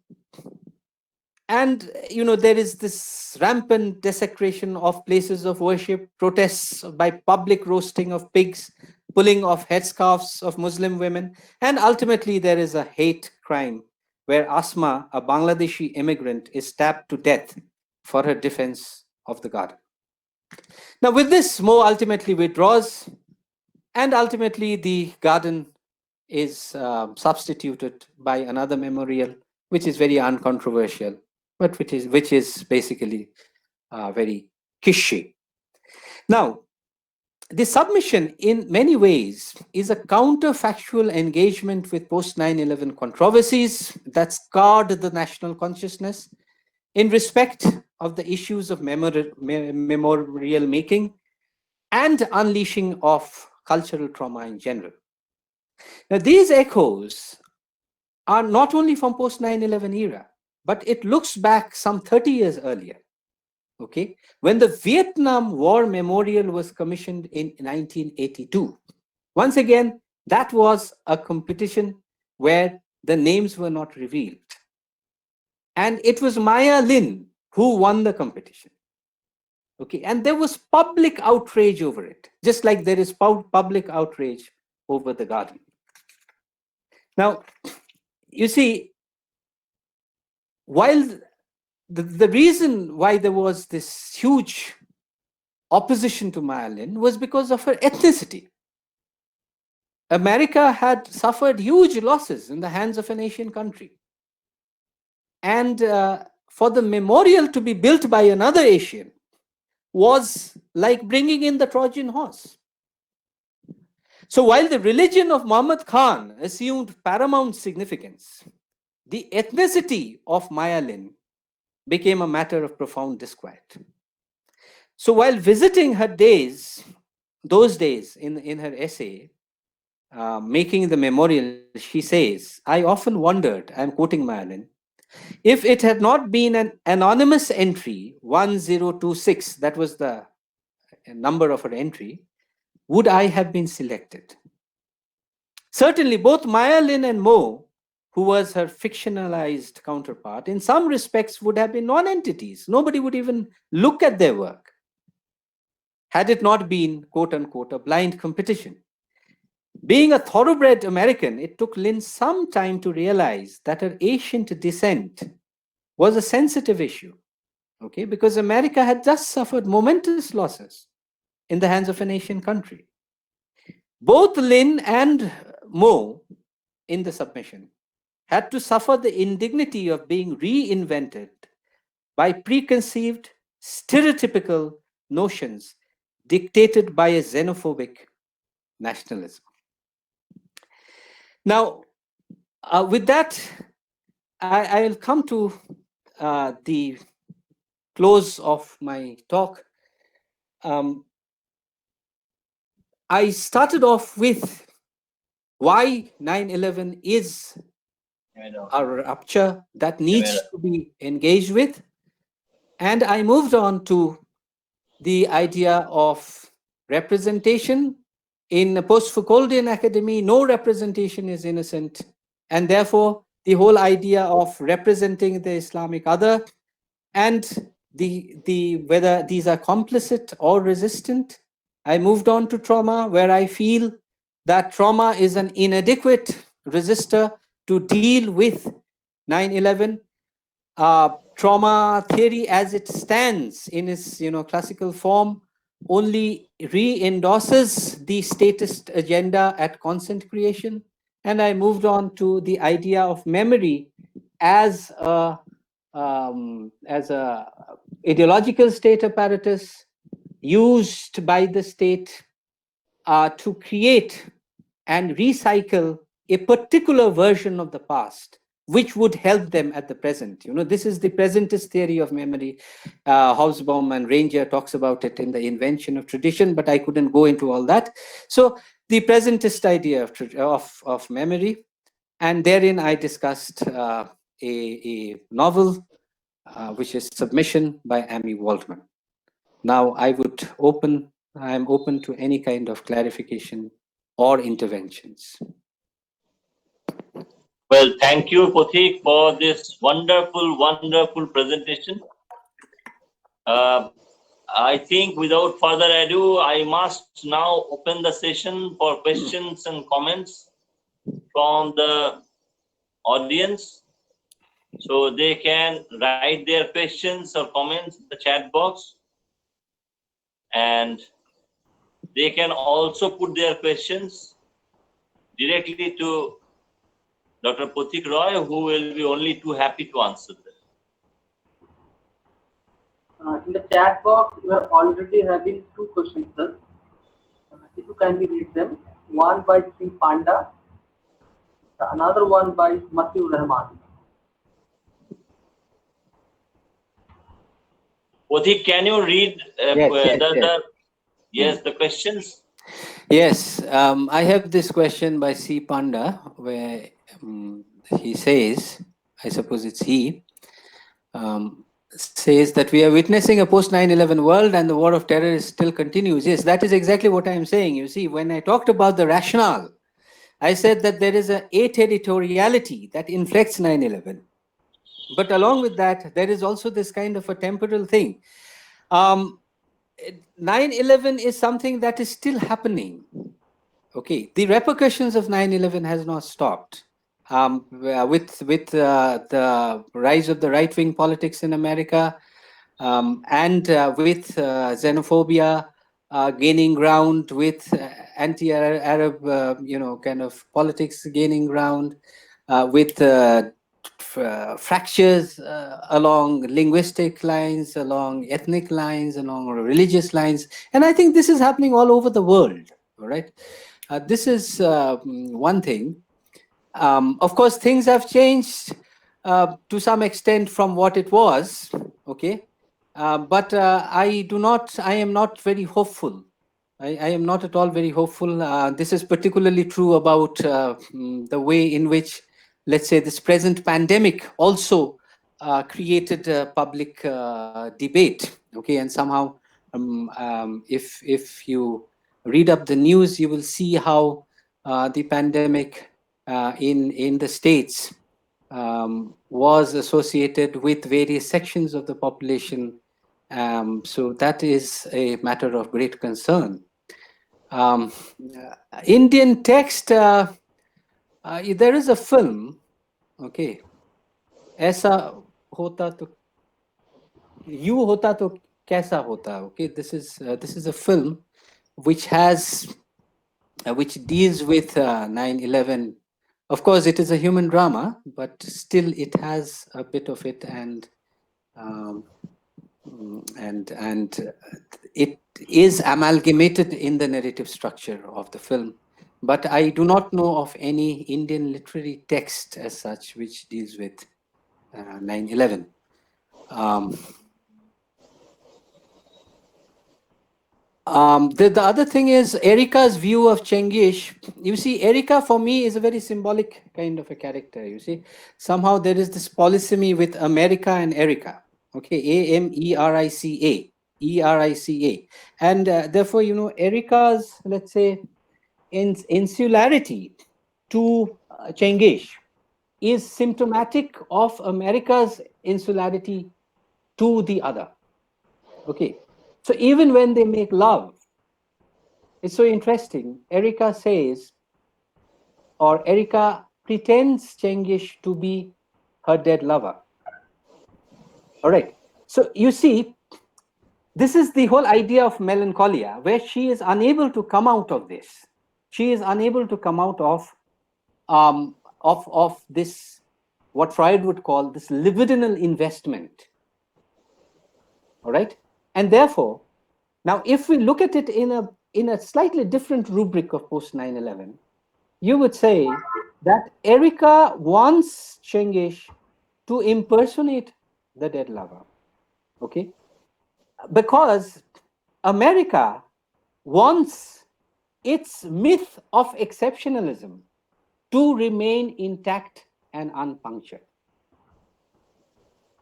And, there is this rampant desecration of places of worship, protests by public roasting of pigs, pulling of headscarves of Muslim women. And ultimately, there is a hate crime where Asma, a Bangladeshi immigrant, is stabbed to death for her defense of the garden. Now, with this, Mo ultimately withdraws, and ultimately the garden is substituted by another memorial, which is very uncontroversial, but which is basically very kishy. Now, the submission in many ways is a counterfactual engagement with post-9/11 controversies that scarred the national consciousness in respect of the issues of memorial making and unleashing of cultural trauma in general. Now, these echoes are not only from post-9/11 era, but it looks back some 30 years earlier, okay, when the Vietnam War Memorial was commissioned in 1982. Once again, that was a competition where the names were not revealed. And it was Myelin who won the competition. Okay, and there was public outrage over it, just like there is public outrage over the garden. Now, you see, while the reason why there was this huge opposition to Myelin was because of her ethnicity. America had suffered huge losses in the hands of an Asian country. And for the memorial to be built by another Asian was like bringing in the Trojan horse. So while the religion of Muhammad Khan assumed paramount significance, the ethnicity of Myelin became a matter of profound disquiet. So while visiting her days, those days in her essay, making the memorial, she says, "I often wondered," I'm quoting Myelin, "if it had not been an anonymous entry, 1026, that was the number of her entry, would I have been selected?" Certainly, both Myelin and Mo, who was her fictionalized counterpart, in some respects would have been non-entities. Nobody would even look at their work had it not been, quote unquote, a blind competition. Being a thoroughbred American, it took Lynn some time to realize that her ancient descent was a sensitive issue, okay, because America had just suffered momentous losses in the hands of an Asian country. Both Lynn and Mo, in the submission, had to suffer the indignity of being reinvented by preconceived, stereotypical notions dictated by a xenophobic nationalism. Now, with that, I'll come to the close of my talk. I started off with why 9/11 is a rupture that needs to be engaged with. And I moved on to the idea of representation. In a post-Foucauldian academy, no representation is innocent. And therefore, the whole idea of representing the Islamic other and whether these are complicit or resistant. I moved on to trauma, where I feel that trauma is an inadequate resistor to deal with 9/11. Trauma theory as it stands in its classical form only re-endorses the statist agenda at consent creation. And I moved on to the idea of memory as a ideological state apparatus used by the state to create and recycle a particular version of the past, which would help them at the present. This is the presentist theory of memory. Hobsbawm and Ranger talks about it in The Invention of Tradition, but I couldn't go into all that. So the presentist idea of memory, and therein I discussed a novel, which is Submission by Amy Waldman. Now I'm open to any kind of clarification or interventions.
Well, thank you, Pathik, for this wonderful, wonderful presentation. I think without further ado, I must now open the session for questions and comments from the audience. So they can write their questions or comments in the chat box. And they can also put their questions directly to Dr. Pathik Roy, who will be only too happy to answer them.
In the chat box, we are already having two questions, sir. If you kindly read them, one by Sri Panda, another one by Matthew Rahman.
Pathik, can you read the questions?
Yes, I have this question by C. Panda, where he says, I suppose it's he, says that we are witnessing a post-9/11 world and the war of terror still continues. Yes, that is exactly what I am saying. You see, when I talked about the rationale, I said that there is a aterritoriality that inflects 9/11. But along with that, there is also this kind of a temporal thing. 9/11 is something that is still happening. Okay, the repercussions of 9/11 has not stopped. With the rise of the right-wing politics in America, and with xenophobia gaining ground, with anti-Arab kind of politics gaining ground, with fractures along linguistic lines, along ethnic lines, along religious lines. And I think this is happening all over the world, all right? This is one thing. Of course, things have changed to some extent from what it was, okay? But I am not very hopeful. I am not at all very hopeful. This is particularly true about the way in which, let's say, this present pandemic also created a public debate, okay? And somehow, if you read up the news, you will see how the pandemic in the States was associated with various sections of the population. So that is a matter of great concern. Indian text, there is a film, okay, Aisa hota to you hota to kaisa hota, okay, this is a film which has which deals with 9/11. Of course, it is a human drama, but still it has a bit of it, and it is amalgamated in the narrative structure of the film. But I do not know of any Indian literary text as such which deals with 9/11. The other thing is Erica's view of Chengish. You see, Erica for me is a very symbolic kind of a character. You see, somehow there is this polysemy with America and Erica. Okay, America, Erica, and therefore, you know, Erica's, let's say, insularity to Chengish is symptomatic of America's insularity to the other. Okay. So even when they make love, it's so interesting. Erica says, or Erica pretends Chengish to be her dead lover. All right. So you see, this is the whole idea of melancholia, where she is unable to come out of this. She is unable to come out of this, what Freud would call this libidinal investment. All right. And therefore, now if we look at it in a slightly different rubric of post 9/11, you would say that Erica wants Chengish to impersonate the dead lover. Okay, because America wants its myth of exceptionalism to remain intact and unpunctured.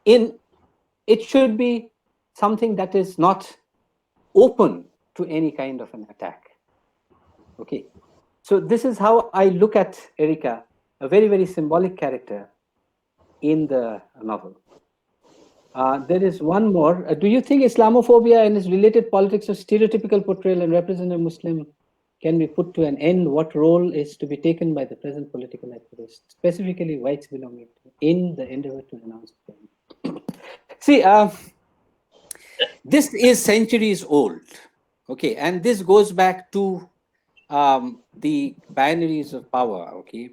It should be something that is not open to any kind of an attack. Okay, so this is how I look at Erica, a very, very symbolic character in the novel. There is one more. Do you think Islamophobia and its related politics of stereotypical portrayal and representative Muslim can be put to an end? What role is to be taken by the present political activists, specifically whites belonging to, in the endeavor to renounce them? See, this is centuries old, okay, and this goes back to the binaries of power, okay.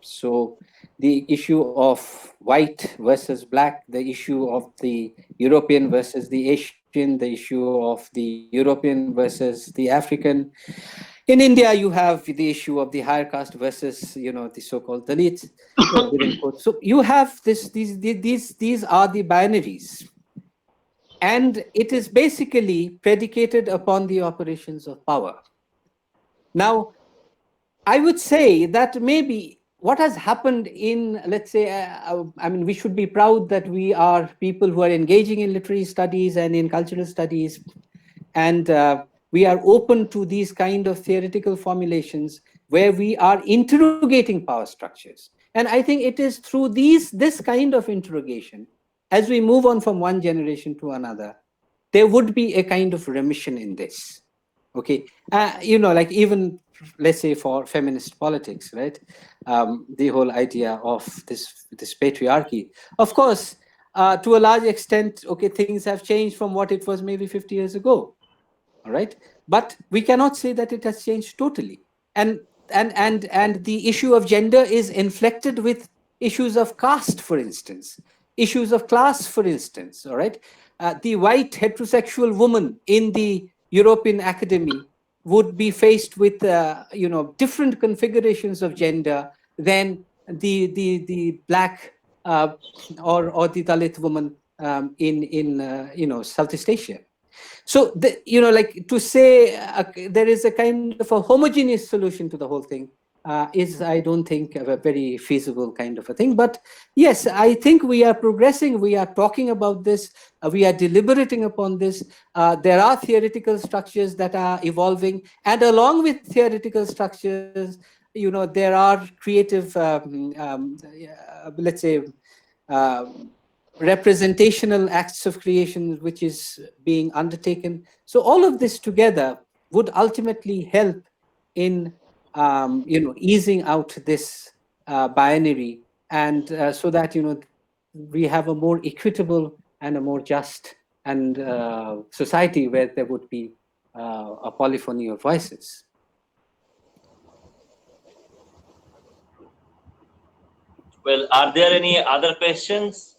So the issue of white versus black, the issue of the European versus the Asian, the issue of the European versus the African. In India, you have the issue of the higher caste versus, you know, the so-called Dalits. So you have these are the binaries. And it is basically predicated upon the operations of power. Now, I would say that maybe what has happened in, let's say, I mean, we should be proud that we are people who are engaging in literary studies and in cultural studies, and we are open to these kind of theoretical formulations where we are interrogating power structures. And I think it is through this kind of interrogation, as we move on from one generation to another, there would be a kind of remission in this. Okay, you know, like even, let's say, for feminist politics, right? The whole idea of this patriarchy. Of course, to a large extent, okay, things have changed from what it was maybe 50 years ago. All right, but we cannot say that it has changed totally. And the issue of gender is inflected with issues of caste, for instance, issues of class, for instance. All right, the white heterosexual woman in the European academy would be faced with you know, different configurations of gender than the black or the Dalit woman in you know, Southeast Asia. So you know, like to say there is a kind of a homogeneous solution to the whole thing is, I don't think, a very feasible kind of a thing. But yes, I think we are progressing. We are talking about this. We are deliberating upon this. There are theoretical structures that are evolving, and along with theoretical structures, there are creative, let's say, representational acts of creation which is being undertaken. So all of this together would ultimately help in easing out this binary, and so that we have a more equitable and a more just and society where there would be a polyphony of voices.
Well, are there any other questions?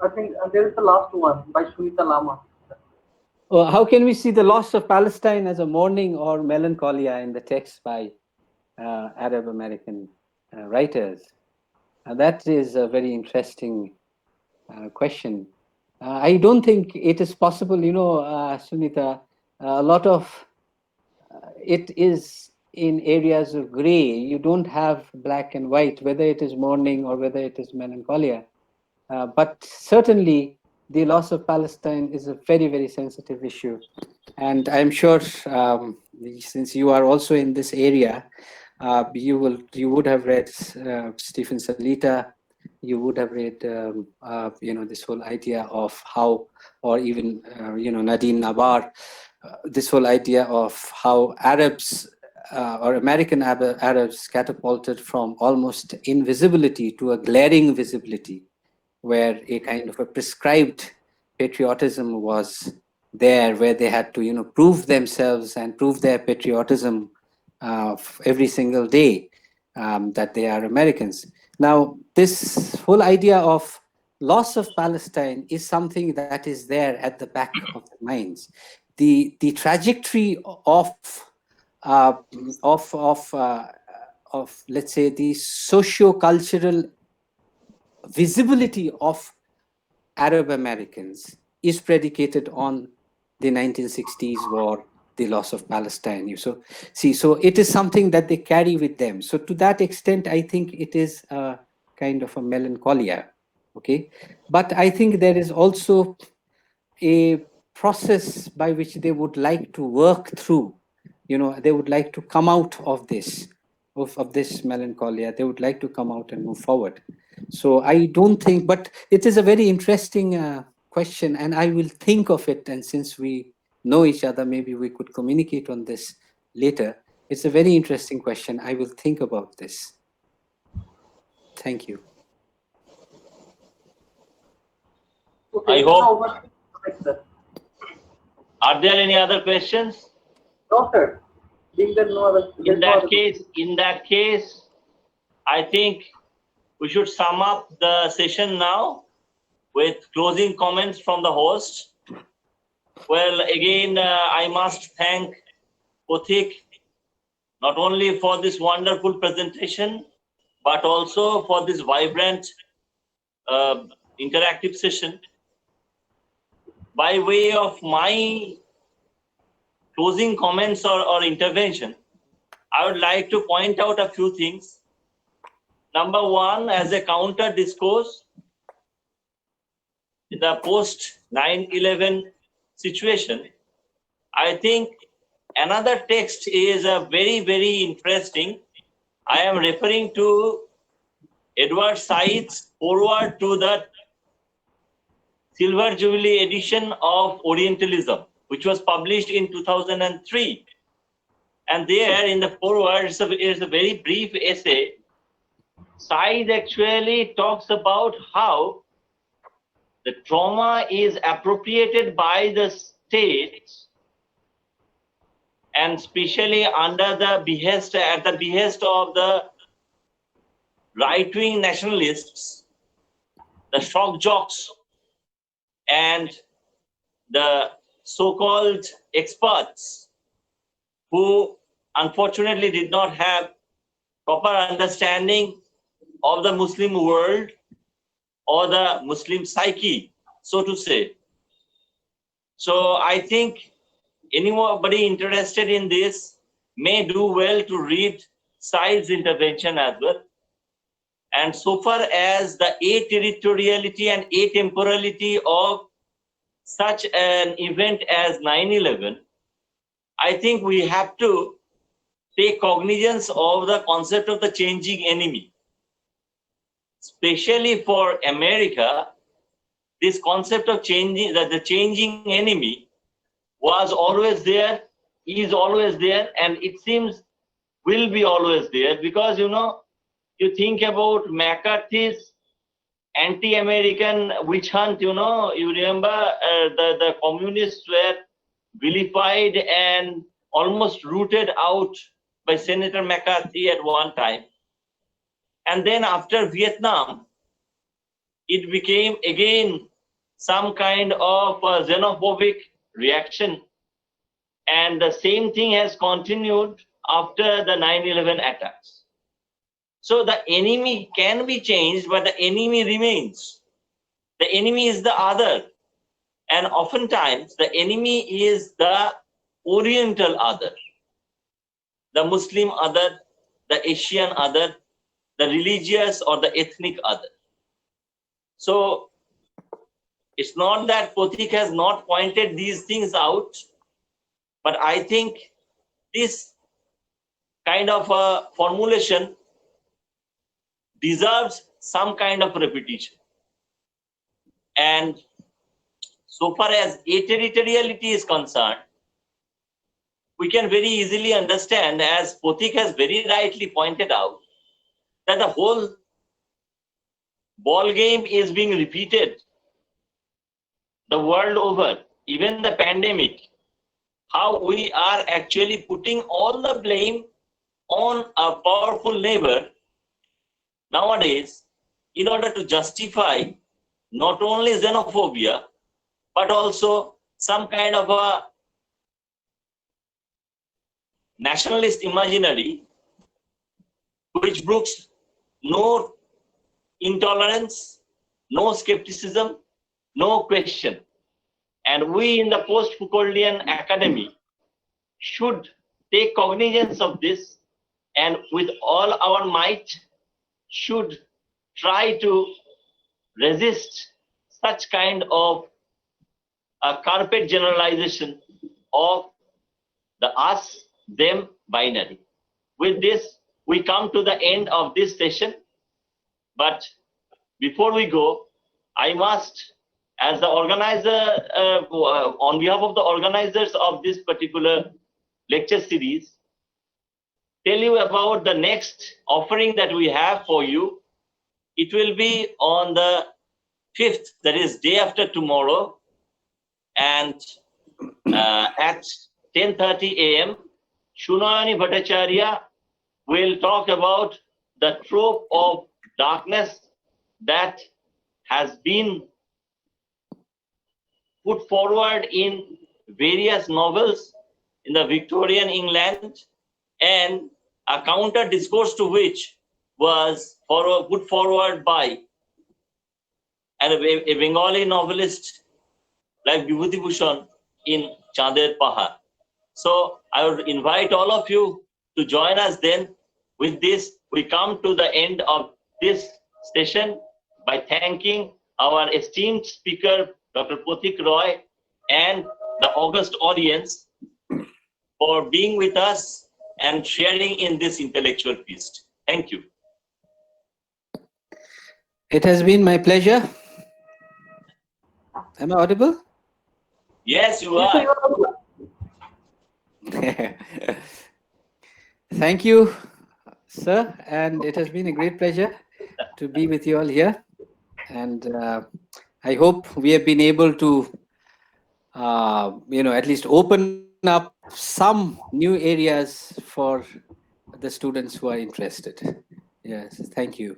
I think there is the last one by Sunita Lama.
How can we see the loss of Palestine as a mourning or melancholia in the text by Arab American writers? That is a very interesting question. I don't think it is possible, Sunita. A lot of it is in areas of gray. You don't have black and white, whether it is mourning or whether it is melancholia. But certainly, the loss of Palestine is a very, very sensitive issue. And I'm sure, since you are also in this area, you would have read Stephen Salita. You would have read, this whole idea of how, or even, Nadine Nabar, this whole idea of how Arabs or American Arabs catapulted from almost invisibility to a glaring visibility, where a kind of a prescribed patriotism was there, where they had to, prove themselves and prove their patriotism every single day, that they are Americans. Now, this whole idea of loss of Palestine is something that is there at the back of their minds. The trajectory of let's say the socio-cultural visibility of Arab Americans is predicated on the 1960s war, the loss of Palestine. So it is something that they carry with them. So to that extent, I think it is a kind of a melancholia. Okay, but I think there is also a process by which they would like to work through. They would like to come out of this melancholia. They would like to come out and move forward. So I don't think, but it is a very interesting question, and I will think of it. And since we know each other, maybe we could communicate on this later. It's a very interesting question. I will think about this. Thank you.
Okay,
I hope.
sir.
Are there any other questions?
No, sir. Being there no other.
In that case, I think we should sum up the session now with closing comments from the host. Well, again, I must thank Pathik not only for this wonderful presentation, but also for this vibrant interactive session. By way of my closing comments or intervention, I would like to point out a few things. Number one, as a counter discourse, in the post 9/11 situation, I think another text is a very, very interesting. I am referring to Edward Said's foreword to the Silver Jubilee edition of Orientalism, which was published in 2003. And there in the foreword is a very brief essay. Said actually talks about how the trauma is appropriated by the state, and especially at the behest of the right-wing nationalists, the shock jocks, and the so-called experts who unfortunately did not have proper understanding of the Muslim world or the Muslim psyche, so to say. So I think anybody interested in this may do well to read Side's intervention as well. And so far as the aterritoriality and atemporality of such an event as 9/11, I think we have to take cognizance of the concept of the changing enemy. Especially for America, this concept of changing, that the changing enemy was always there, is always there, and it seems will be always there, because you think about McCarthy's anti-American witch hunt, you remember the communists were vilified and almost rooted out by Senator McCarthy at one time. And then after Vietnam, it became again some kind of a xenophobic reaction. And the same thing has continued after the 9/11 attacks. So the enemy can be changed, but the enemy remains. The enemy is the other. And oftentimes the enemy is the Oriental other, the Muslim other, the Asian other, the religious or the ethnic other. So it's not that Pathik has not pointed these things out, but I think this kind of a formulation deserves some kind of repetition. And so far as aterritoriality is concerned, we can very easily understand, as Pathik has very rightly pointed out, that the whole ball game is being repeated the world over, even the pandemic, how we are actually putting all the blame on a powerful neighbor nowadays in order to justify not only xenophobia, but also some kind of a nationalist imaginary which brooks no intolerance, no skepticism, no question. And we in the post-Foucauldian academy should take cognizance of this, and with all our might should try to resist such kind of a carpet generalization of the us, them binary. With this, we come to the end of this session. But before we go, I must, as the organizer, on behalf of the organizers of this particular lecture series, tell you about the next offering that we have for you. It will be on the 5th, that is day after tomorrow, and at 10:30 a.m., Shunayani Bhattacharya will talk about the trope of darkness that has been put forward in various novels in the Victorian England, and a counter discourse to which was put forward by a Bengali novelist like Vibhuti Bhushan in Chander Pahar. So I would invite all of you to join us then. With this, we come to the end of this session by thanking our esteemed speaker, Dr. Pathik Roy, and the august audience for being with us and sharing in this intellectual feast. Thank you.
It has been my pleasure. Am I audible?
Yes, you are.
Thank you, sir. And it has been a great pleasure to be with you all here. And I hope we have been able to, at least open up some new areas for the students who are interested. Yes, thank you.